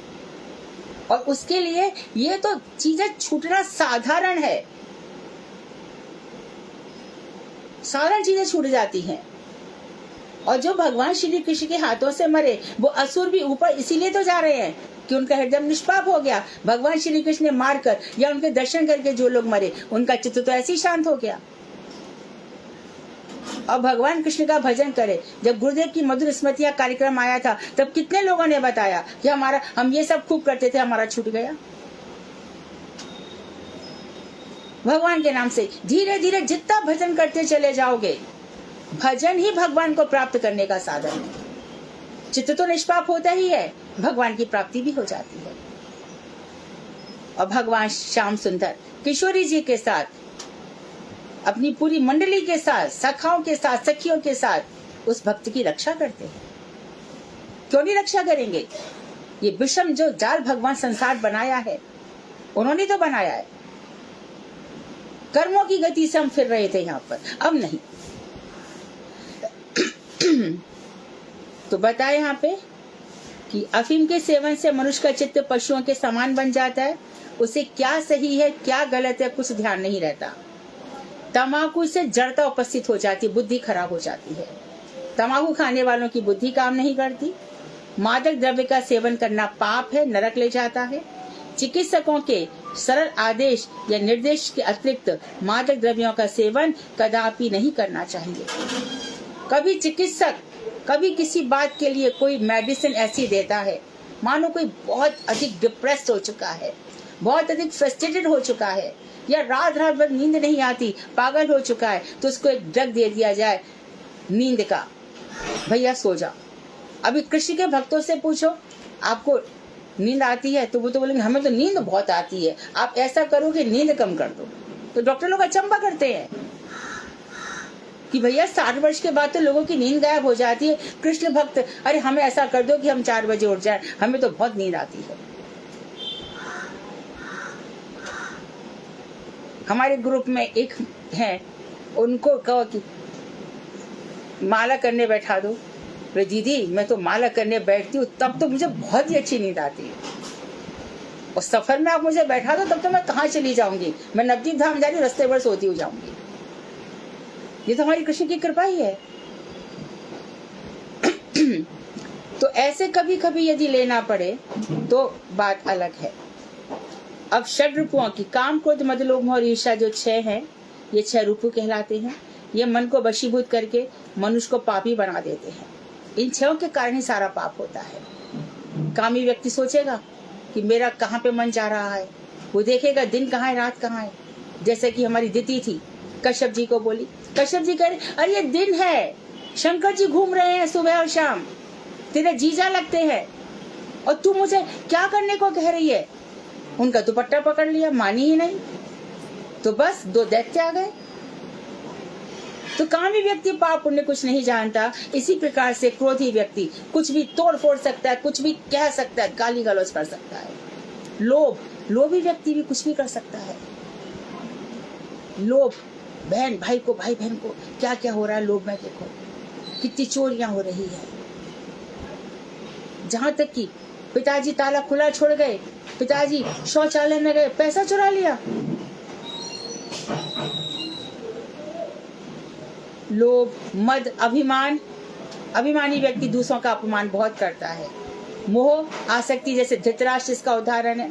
और उसके लिए ये तो चीजें छूटना साधारण है, साधारण चीजें छूट जाती हैं। और जो भगवान श्री कृष्ण के हाथों से मरे वो असुर भी ऊपर इसीलिए तो जा रहे हैं कि उनका हृदय निष्पाप हो गया। भगवान श्री कृष्ण ने मारकर या उनके दर्शन करके जो लोग मरे उनका चित्त तो ऐसे ही शांत हो गया। और भगवान कृष्ण का भजन करे। जब गुरुदेव की मधुर स्मृतियां कार्यक्रम आया था तब कितने लोगों ने बताया कि हम ये सब खूब करते थे, हमारा छूट गया। भगवान के नाम से धीरे धीरे जितना भजन करते चले जाओगे, भजन ही भगवान को प्राप्त करने का साधन है। चित्त तो निष्पाप होता ही है, भगवान की प्राप्ति भी हो जाती है। और भगवान श्याम सुंदर किशोरी जी के साथ, अपनी पूरी मंडली के साथ, सखाओं के साथ, सखियों के साथ उस भक्त की रक्षा करते हैं। क्यों नहीं रक्षा करेंगे? ये विषम जो जाल भगवान संसार बनाया है, उन्होंने तो बनाया है। कर्मों की गति से हम फिर रहे थे यहाँ पर, अब नहीं। तो बताए यहाँ पे कि अफीम के सेवन से मनुष्य का चित्त पशुओं के समान बन जाता है। उसे क्या सही है क्या गलत है कुछ ध्यान नहीं रहता। तंबाकू से जड़ता उपस्थित हो जाती, बुद्धि खराब हो जाती है। तंबाकू खाने वालों की बुद्धि काम नहीं करती। मादक द्रव्य का सेवन करना पाप है, नरक ले जाता है। चिकित्सकों के सरल आदेश या निर्देश के अतिरिक्त मादक द्रव्यों का सेवन कदापि नहीं करना चाहिए। कभी चिकित्सक कभी किसी बात के लिए कोई मेडिसिन ऐसी देता है, मानो कोई बहुत अधिक डिप्रेस हो चुका है, बहुत अधिक फ्रस्ट्रेटेड हो चुका है, या रात रात भर नींद नहीं आती, पागल हो चुका है, तो उसको एक ड्रग दे दिया जाए नींद का, भैया सो जाओ। अभी कृष्ण के भक्तों से पूछो आपको नींद आती है, तो वो तो बोलेंगे हमें तो नींद बहुत आती है, आप ऐसा करो कि नींद कम कर दो। तो डॉक्टर लोग अचंभा करते हैं कि भैया 60 वर्ष के बाद तो लोगों की नींद गायब हो जाती है। कृष्ण भक्त अरे हमें ऐसा कर दो कि हम 4 बजे उठ जाएं, हमें तो बहुत नींद आती है। हमारे ग्रुप में एक है, उनको कहो कि माला करने बैठा दो। बोले दीदी मैं तो माला करने बैठती हूँ तब तो मुझे बहुत ही अच्छी नींद आती है, और सफर में आप मुझे बैठा दो तब तो मैं कहाँ चली जाऊंगी, मैं नवदीप धाम जा रही हूँ, रास्ते भर सोती हुई जाऊंगी। ये तो हमारी कृष्ण की कृपा ही है। तो ऐसे कभी कभी यदि लेना पड़े तो बात अलग है। अब 6 रूपों की काम, क्रोध, मद, लोभ, मोह और ईर्ष्या जो 6 हैं, ये 6 रूप कहलाते हैं। ये मन को वशीभूत करके मनुष्य को पापी बना देते हैं। इन 6 के कारण ही सारा पाप होता है। कामी व्यक्ति सोचेगा कि मेरा कहाँ पे मन जा रहा है, वो देखेगा दिन कहाँ है रात कहाँ है। जैसे कि हमारी दिति थी, कश्यप जी को बोली, कश्यप जी कह रहे अरे ये दिन है, शंकर जी घूम रहे हैं सुबह और शाम, तेरे जीजा लगते हैं, और तू मुझे क्या करने को कह रही है। उनका दुपट्टा पकड़ लिया, मानी ही नहीं, तो बस 2 दैत्य आ गए। तो कामी व्यक्ति पाप पुण्य कुछ नहीं जानता। इसी प्रकार से क्रोधी व्यक्ति कुछ भी तोड़ फोड़ सकता है, कुछ भी कह सकता है, गाली गलौज कर सकता है। लोभी व्यक्ति भी कुछ भी कर सकता है। लोभ, बहन भाई को, भाई बहन को क्या क्या हो रहा है लोभ में, देखो कितनी चोरियां हो रही है। जहां तक कि पिताजी ताला खुला छोड़ गए, पिताजी शौचालय में गए, पैसा चुरा लिया। लोभ, मद, अभिमान, अभिमानी व्यक्ति दूसरों का अपमान बहुत करता है। मोह, आसक्ति, जैसे धृतराष्ट्र इसका उदाहरण है।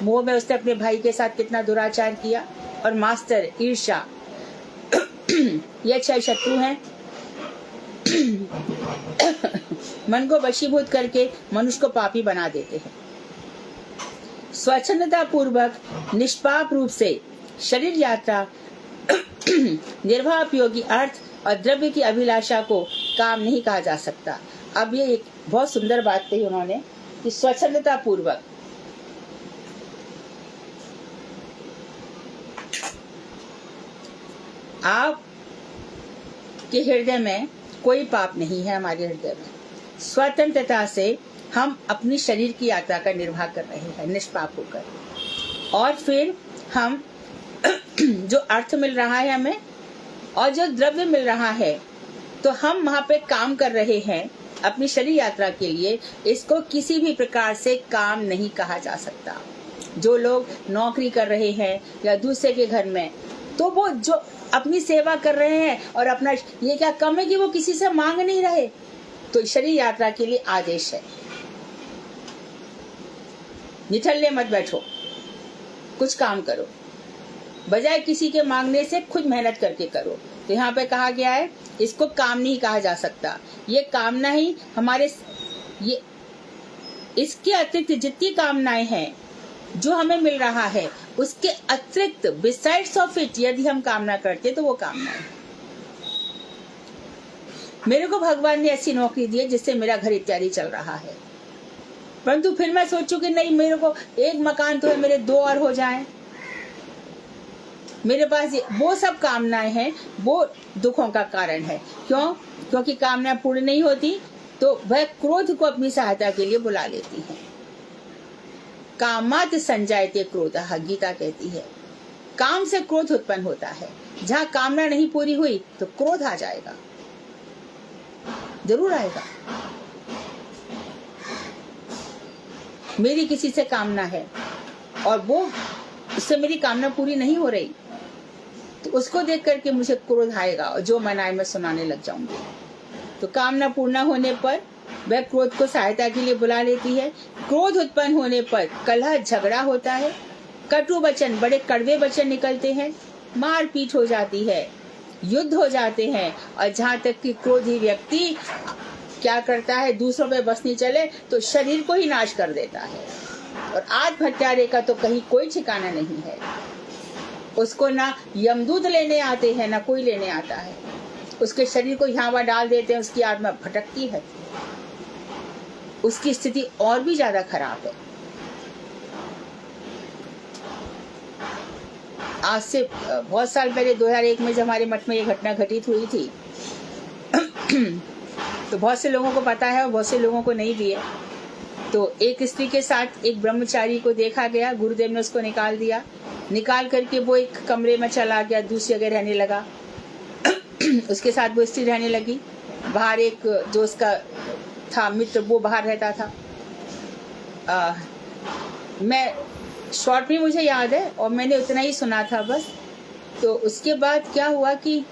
मोह में उसने अपने भाई के साथ कितना दुराचार किया। और मास्टर, ईर्ष्या, ये 6 शत्रु हैं। मन को वशीभूत करके मनुष्य को पापी बना देते हैं। स्वच्छंदता पूर्वक निष्पाप रूप से शरीर यात्रा, निर्वाहोपयोगी अर्थ और द्रव्य की अभिलाषा को काम नहीं कहा जा सकता। अब ये एक बहुत सुंदर बात कही उन्होंने कि स्वच्छंदता पूर्वक, आप के हृदय में कोई पाप नहीं है। हमारे हृदय में स्वतंत्रता से हम अपनी शरीर की यात्रा का निर्वाह कर रहे हैं निष्पाप होकर, और फिर हम जो अर्थ मिल रहा है हमें और जो द्रव्य मिल रहा है, तो हम वहां पे काम कर रहे हैं अपनी शरीर यात्रा के लिए। इसको किसी भी प्रकार से काम नहीं कहा जा सकता। जो लोग नौकरी कर रहे हैं या दूसरे के घर में, तो वो जो अपनी सेवा कर रहे हैं और अपना, ये क्या कम है कि वो किसी से मांग नहीं रहे। तो शरीर यात्रा के लिए आदेश है, निठल्ले मत बैठो, कुछ काम करो, बजाय किसी के मांगने से खुद मेहनत करके करो। तो यहाँ पे कहा गया है इसको काम नहीं कहा जा सकता। ये कामना ही हमारे, ये इसके अतिरिक्त जितनी कामनाएं हैं जो हमें मिल रहा है, उसके अतिरिक्त बिसाइड्स ऑफ इट यदि हम कामना करते तो वो कामनाएं। मेरे को भगवान ने ऐसी नौकरी दी है जिससे मेरा घर इत्यादि चल रहा है, परंतु फिर मैं सोचूं कि नहीं, मेरे को एक मकान तो है, मेरे 2 और हो जाएं। मेरे पास वो सब कामनाएं हैं, वो दुखों का कारण है। क्यों? क्योंकि कामनाएं पूर्ण नहीं होती तो वह क्रोध को अपनी सहायता के लिए बुला लेती है। कामात् संजायते क्रोधः, गीता कहती है। काम से क्रोध उत्पन्न होता है। जहाँ कामना नहीं पूरी हुई तो क्रोध आ जाएगा, जरूर आएगा। मेरी किसी से कामना है और वो उससे मेरी कामना पूरी नहीं हो रही, तो उसको देख करके मुझे क्रोध आएगा और जो मनाए मैं सुनाने लग जाऊंगी। तो कामना पूर्ण होने पर वह क्रोध को सहायता के लिए बुला लेती है। क्रोध उत्पन्न होने पर कलह झगड़ा होता है, कटु वचन, बड़े कड़वे वचन निकलते हैं, मारपीट हो जाती है, युद्ध हो जाते हैं। और जहाँ तक कि क्रोधी व्यक्ति क्या करता है, दूसरों पे बस नहीं चले तो शरीर को ही नाश कर देता है। और आत्महत्यारे का तो कहीं कोई ठिकाना नहीं है। उसको ना यमदूत लेने आते हैं, ना कोई लेने आता है। उसके शरीर को यहाँ वहाँ डाल देते हैं, उसकी आत्मा भटकती है, उसकी स्थिति और भी ज्यादा खराब है। आज से बहुत साल पहले 2001 में जब हमारे मठ में ये घटना घटित हुई थी तो बहुत से लोगों को पता है और बहुत से लोगों को नहीं भी है। तो एक स्त्री के साथ एक ब्रह्मचारी को देखा गया, गुरुदेव ने उसको निकाल दिया, निकाल करके वो एक कमरे में चला गया, दूसरी जगह रहने लगा। उसके साथ वो स्त्री रहने लगी। बाहर एक जो उसका था मित्र, वो बाहर रहता था। मैं शॉर्ट में मुझे याद है और मैंने उतना ही सुना था बस। तो उसके बाद क्या हुआ कि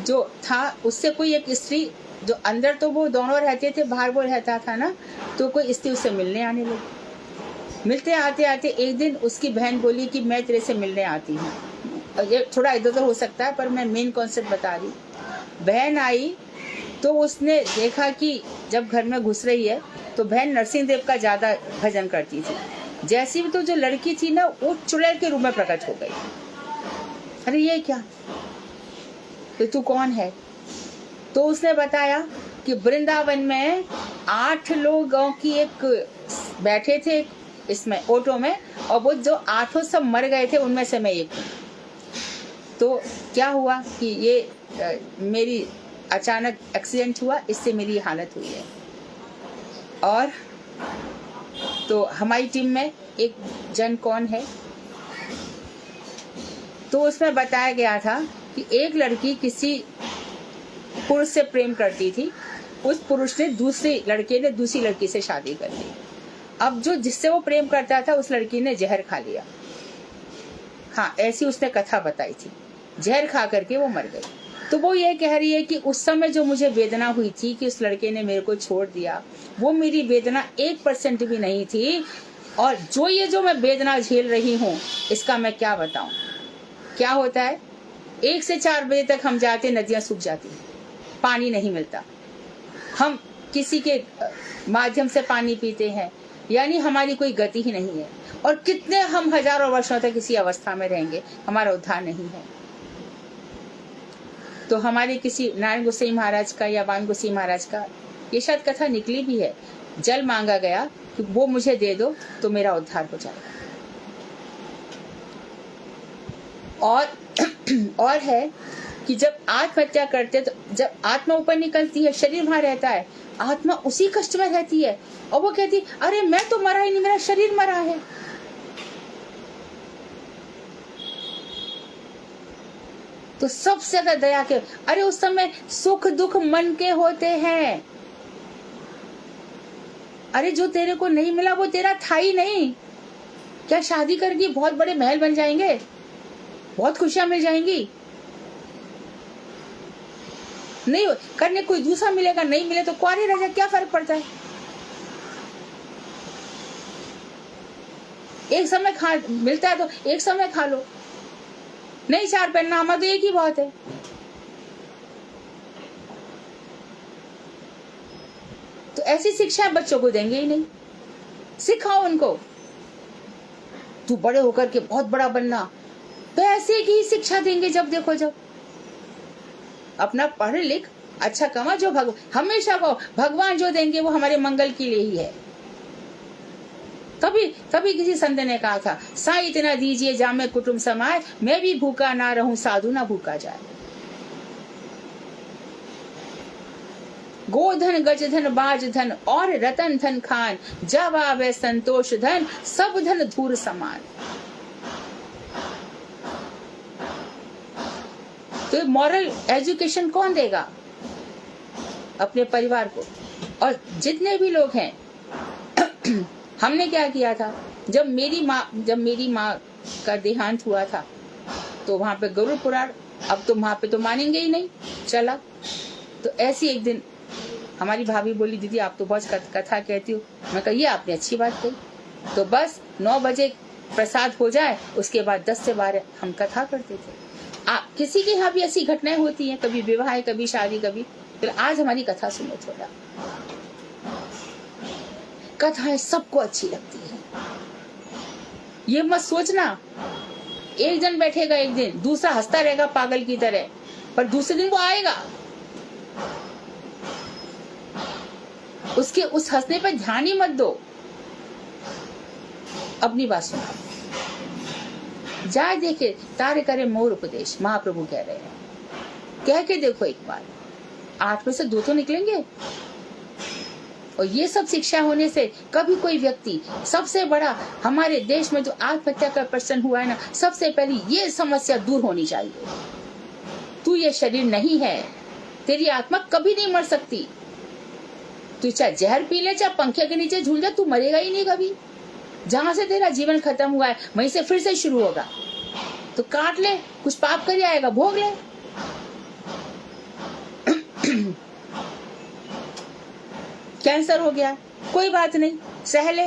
जो था उससे कोई एक स्त्री, जो अंदर तो वो दोनों रहते थे, बाहर वो रहता था ना, तो कोई स्त्री उससे मिलने आने लगी। मिलते आते आते एक दिन उसकी बहन बोली कि मैं तेरे से मिलने आती हूँ। ये थोड़ा इधर उधर हो सकता है पर मैं मेन कॉन्सेप्ट बता रही। बहन आई तो उसने देखा कि जब घर में घुस रही है तो बहन नरसिंह देव का ज्यादा भजन करती थी। जैसी भी तो जो लड़की थी ना, वो चुड़ैल के रूप में प्रकट हो गई। अरे ये क्या, तो तू कौन है? तो उसने बताया कि वृंदावन में 8 लोगों की एक बैठे थे इसमें ऑटो में, और वो जो 8 सब मर गए थे उनमें से मैं एक हूँ। तो क्या हुआ कि ये मेरी अचानक एक्सीडेंट हुआ, इससे मेरी हालत हुई है। और तो हमारी टीम में एक जन कौन है, तो उसमें बताया गया था कि एक लड़की किसी पुरुष से प्रेम करती थी, उस पुरुष ने लड़के ने दूसरी लड़की से शादी कर ली। अब जो जिससे वो प्रेम करता था उस लड़की ने जहर खा लिया। हाँ, ऐसी उसने कथा बताई थी, जहर खा करके वो मर गई। तो वो ये कह रही है कि उस समय जो मुझे वेदना हुई थी कि उस लड़के ने मेरे को छोड़ दिया, वो मेरी वेदना 1% भी नहीं थी। और जो मैं वेदना झेल रही हूँ, इसका मैं क्या बताऊं। क्या होता है, 1 से 4 बजे तक हम जाते, नदियां सूख जाती, पानी नहीं मिलता, हम किसी के माध्यम से पानी पीते हैं, यानी हमारी कोई गति ही नहीं है। और कितने हम हजारों वर्षों तक इसी अवस्था में रहेंगे, हमारा उद्धार नहीं है। तो हमारे किसी नारायण गोसाई महाराज का या बाण गोसाई महाराज का ये शायद कथा निकली भी है, जल मांगा गया कि वो मुझे दे दो तो मेरा उद्धार हो जाएगा। और है कि जब आत्महत्या करते तो जब आत्मा ऊपर निकलती है, शरीर वहां रहता है, आत्मा उसी कष्ट में रहती है और वो कहती अरे मैं तो मरा ही नहीं, मेरा शरीर मरा है। तो सबसे ज्यादा दया के, अरे उस समय सुख दुख मन के होते हैं। अरे जो तेरे को नहीं मिला वो तेरा था ही नहीं। क्या शादी करके बहुत बड़े महल बन जाएंगे, बहुत खुशियां मिल जाएंगी? नहीं करने कोई दूसरा मिलेगा, नहीं मिले तो कुंवारी रह जाए, क्या फर्क पड़ता है। एक समय खा मिलता है तो एक समय खा लो, नहीं 4 पहनना, हमारा तो एक ही बहुत है। तो ऐसी शिक्षा बच्चों को देंगे ही नहीं। सिखाओ उनको, तू बड़े होकर के बहुत बड़ा बनना, तो ऐसे की शिक्षा देंगे। जब देखो, जब अपना पढ़ लिख अच्छा कमा, जो हमेशा को भगवान जो देंगे वो हमारे मंगल के लिए ही है। तभी किसी संत ने कहा था, साईं इतना दीजिए जामे कुटुंब समाए, मैं भी भूखा ना रहूं साधु ना भूखा जाए। गोधन गजधन बाज धन और रतन धन खान, जब आवे संतोष धन सब धन धूर समान। तो मॉरल एजुकेशन कौन देगा? अपने परिवार को। और जितने भी लोग हैं हमने क्या किया था, जब मेरी माँ का देहांत हुआ था तो वहां पे गरुड़ पुराण, अब तो वहां पे तो मानेंगे ही नहीं, चला। तो ऐसी एक दिन हमारी भाभी बोली दीदी आप तो बहुत कथा कहती हो। मैं कहा ये आपने अच्छी बात कही। तो बस 9 बजे प्रसाद हो जाए, उसके बाद 10 से 12 हम कथा करते थे। किसी के यहाँ भी ऐसी घटनाएं होती हैं, कभी विवाह, कभी शादी, कभी। फिर आज हमारी कथा सुनो थोड़ा। कथाएं सबको अच्छी लगती है। ये मत सोचना एक जन बैठेगा एक दिन, दूसरा हंसता रहेगा पागल की तरह, पर दूसरे दिन वो आएगा, उसके उस हंसने पर ध्यान ही मत दो। अपनी बात सुनो। जाए देखे तारे करे मोर उपदेश, महाप्रभु कह रहे हैं। कह के देखो एक बार, 8 में से 2 तो निकलेंगे। और ये सब शिक्षा होने से कभी कोई व्यक्ति, सबसे बड़ा हमारे देश में जो आत्महत्या का प्रश्न हुआ है ना, सबसे पहले ये समस्या दूर होनी चाहिए। तू ये शरीर नहीं है, तेरी आत्मा कभी नहीं मर सकती। तू चाहे जहर पी ले, चाहे पंखे के नीचे झूल जा, तू मरेगा ही नहीं कभी। जहां से तेरा जीवन खत्म हुआ है वहीं से फिर से शुरू होगा। तो काट ले, कुछ पाप कर आएगा, भोग ले। कैंसर हो गया, कोई बात नहीं, सह ले।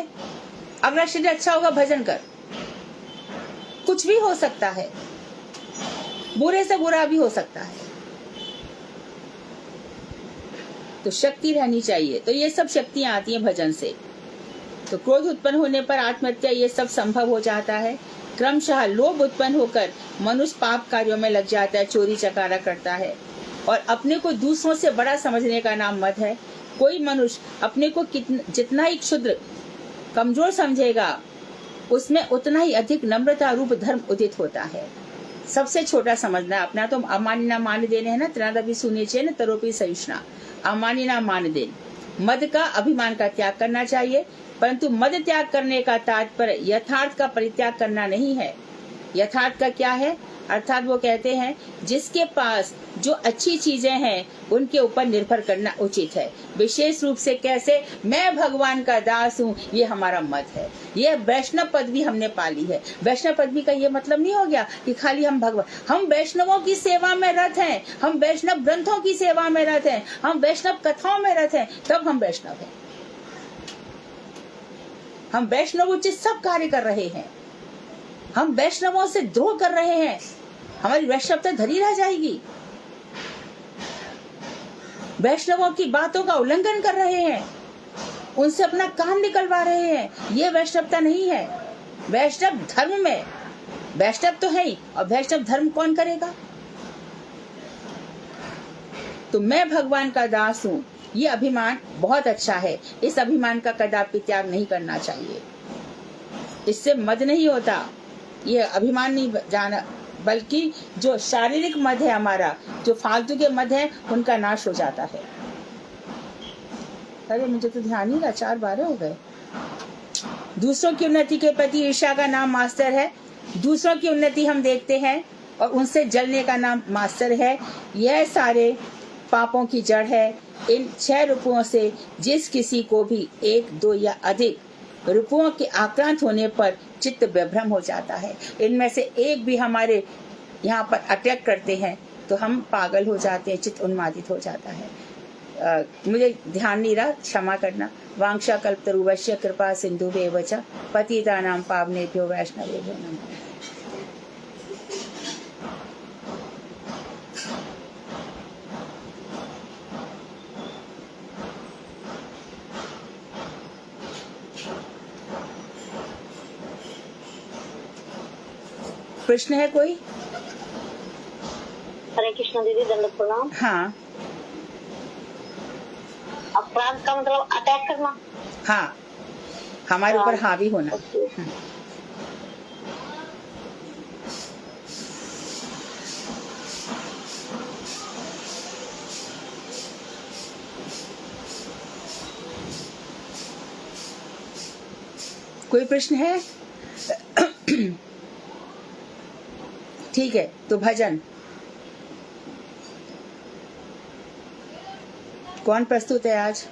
अगला शरीर अच्छा होगा, भजन कर। कुछ भी हो सकता है, बुरे से बुरा भी हो सकता है। तो शक्ति रहनी चाहिए। तो ये सब शक्तियां आती हैं भजन से। तो क्रोध उत्पन्न होने पर आत्महत्या, ये सब संभव हो जाता है। क्रमशः लोभ उत्पन्न होकर मनुष्य पाप कार्यों में लग जाता है, चोरी चकारा करता है और अपने को दूसरों से बड़ा समझने का नाम मद है। कोई मनुष्य अपने को जितना ही क्षुद्र कमजोर समझेगा, उसमें उतना ही अधिक नम्रता रूप धर्म उदित होता है। सबसे छोटा समझना अपना। तो अमानी ना मान देने है ना, त्रनादपि सुनिचे न तरोपि सहिष्णुना। अमानी ना मान देने, मद का, अभिमान का त्याग करना चाहिए। परंतु मद त्याग करने का तात्पर्य यथार्थ का परित्याग करना नहीं है। यथार्थ का क्या है? अर्थात वो कहते हैं जिसके पास जो अच्छी चीजें हैं उनके ऊपर निर्भर करना उचित है। विशेष रूप से कैसे? मैं भगवान का दास हूँ, ये हमारा मत है। ये वैष्णव पदवी हमने पाली है। वैष्णव पदवी का ये मतलब नहीं हो गया कि खाली हम हम वैष्णवों की सेवा में रत हैं, हम वैष्णव ग्रंथों की सेवा में रत हैं, हम वैष्णव कथाओं में रत हैं, तब हम वैष्णव हैं। हम वैष्णव उचित सब कार्य कर रहे हैं। हम वैष्णवों से द्रोह कर रहे हैं, हमारी वैष्णवता धरी रह जाएगी। वैष्णवों की बातों का उल्लंघन कर रहे हैं, उनसे अपना काम निकलवा रहे हैं, ये वैष्णवता नहीं है। वैष्णव धर्म में वैष्णव तो है ही, और वैष्णव धर्म कौन करेगा? तो मैं भगवान का दास हूँ, ये अभिमान बहुत अच्छा है। इस अभिमान का कदापि त्याग नहीं करना चाहिए। इससे मद नहीं होता, ये अभिमान नहीं जाना, बल्कि जो शारीरिक मद है हमारा, जो फालतू के मद है, उनका नाश हो जाता है। अरे मुझे तो ध्यान ही रहा, 4-12 हो गए। दूसरों की उन्नति के प्रति ईर्ष्या का नाम मास्टर है। दूसरों की उन्नति हम देखते हैं और उनसे जलने का नाम मास्टर है। यह सारे पापों की जड़ है। इन 6 रूपों से जिस किसी को भी 1, 2 या अधिक रूपों के आक्रांत होने पर चित्त विभ्रम हो जाता है। इनमें से एक भी हमारे यहाँ पर अटैक करते हैं तो हम पागल हो जाते हैं, चित्त उन्मादित हो जाता है। मुझे ध्यान नहीं रहा, क्षमा करना। वांक्षा कल्पतरुवश्य कृपा सिंधुभ्येव च पतितानां पावनेभ्यो वैष्णवेभ्यो नमः। प्रश्न है कोई? हरे कृष्ण दीदी, दंडवत प्रणाम। हाँ अपराध का मतलब अटैक करना? हाँ, हमारे ऊपर हावी होना। कोई प्रश्न है? ठीक है, तो भजन कौन प्रस्तुत है आज?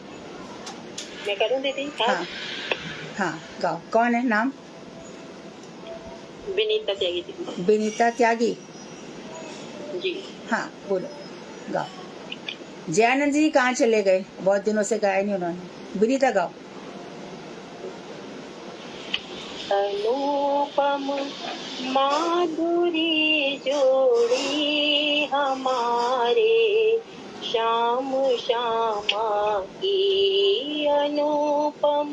मैं करूं दीदी? हाँ हाँ, गाओ। कौन है नाम? विनीता त्यागी दीदी। विनीता त्यागी जी। हाँ, बोलो, गाओ। जयानंद जी कहाँ चले गए? बहुत दिनों से गाया नहीं उन्होंने। विनीता गाओ। अनुपम माधुरी जोड़ी हमारे श्याम श्यामा की, अनुपम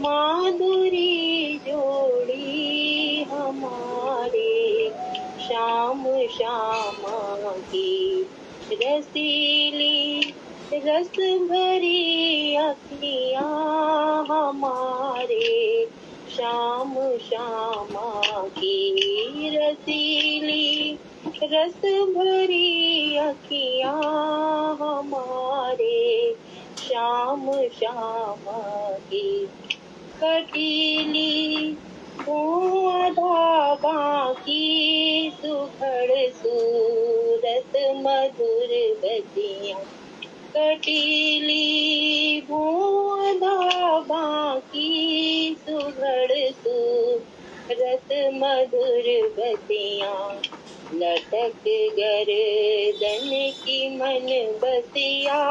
माधुरी जोड़ी हमारे श्याम श्यामा की, रसीली रस भरी अखियाँ हमारे श्याम श्यामा की, रसीली रस भरी अखियाँ हमारे श्याम श्यामा की, कटीली धागा की सुघड़ सूरत मधुर बतियाँ, कटीली धागा की सुघड़ सूरत मधुर बतियाँ, लटक गर्दन की मन बसिया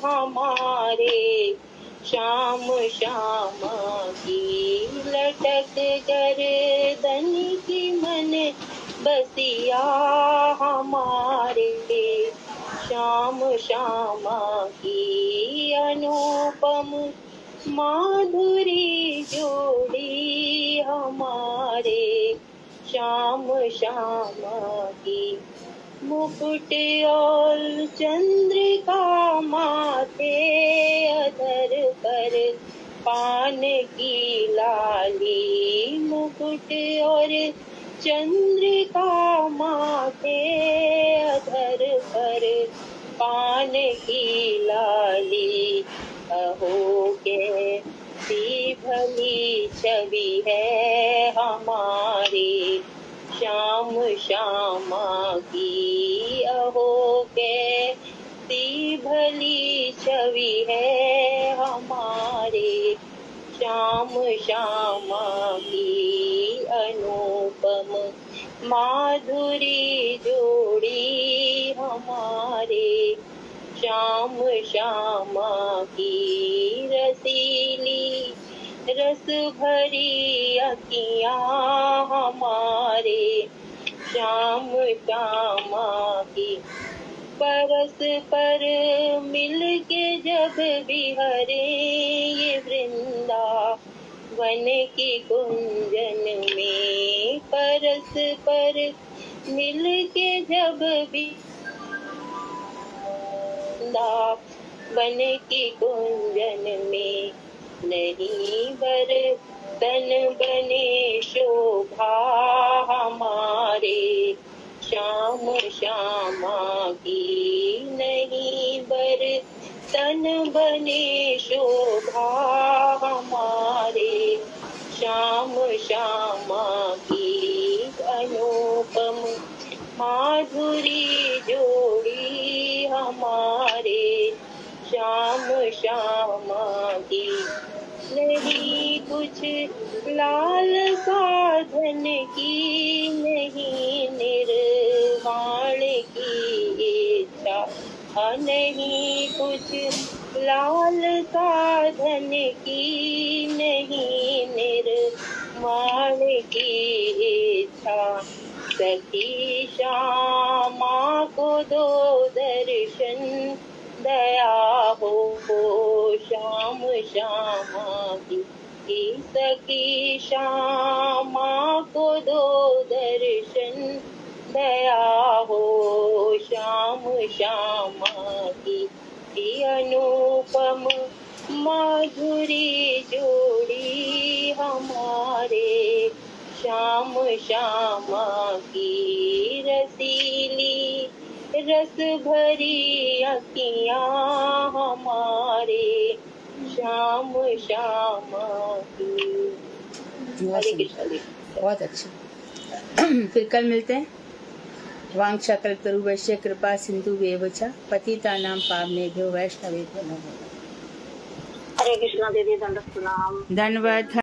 हमारे श्याम श्यामा की, लटक गर्दन की मन बसिया हमारे श्याम श्यामा की, अनुपम माधुरी जोड़ी हमारे श्याम श्यामा की, मुकुट और चंद्रिका माथे अधर पर पान की लाली, मुकुट और चंद्रिका माथे अधर पर पान की लाली, अहो कैसी भली छवि है हमारी श्याम श्यामा की, अहो कैसी भली छवि है हमारे श्याम श्यामा की, अनुपम माधुरी जोड़ी हमारे श्याम श्यामा की, रसीली रस भरी अखियाँ हमारे श्याम श्यामा की, परस पर मिल के जब बिहरे ये वृंदावन की कुंजन में, परस पर मिल के जब भी वृंदावन की कुंजन में, नहीं बरतन बने शोभा हमारे श्याम श्यामा की, नहीं बरतन बने शोभा हमारे श्याम श्यामा की, अनुपम माधुरी जोड़ी हमारे श्याम श्यामा की, नहीं कुछ लाल साधन की, नहीं निर्वाण की इच्छा, नहीं कुछ लाल साधन की, नहीं निर्वाण की इच्छा, सखी श्यामा को दो दर्शन दया हो श्याम श्यामा की, सखी श्यामा को दो दर्शन दया हो श्याम श्यामा की, अनुपम माधुरी जोड़ी हमारे श्याम श्यामा की, रसीली रस भरी अखियाँ हमारे श्याम श्यामा की। हरे कृष्ण। बहुत अच्छा। फिर कल मिलते हैं। वांछा कल्पतरुभ्यश्च कृपा सिंधुभ्येव च पतितानां पावनेभ्यो वैष्णवेभ्यो नमो नमः। हरे कृष्णा दीदी, दंडवत प्रणाम। धन्यवाद।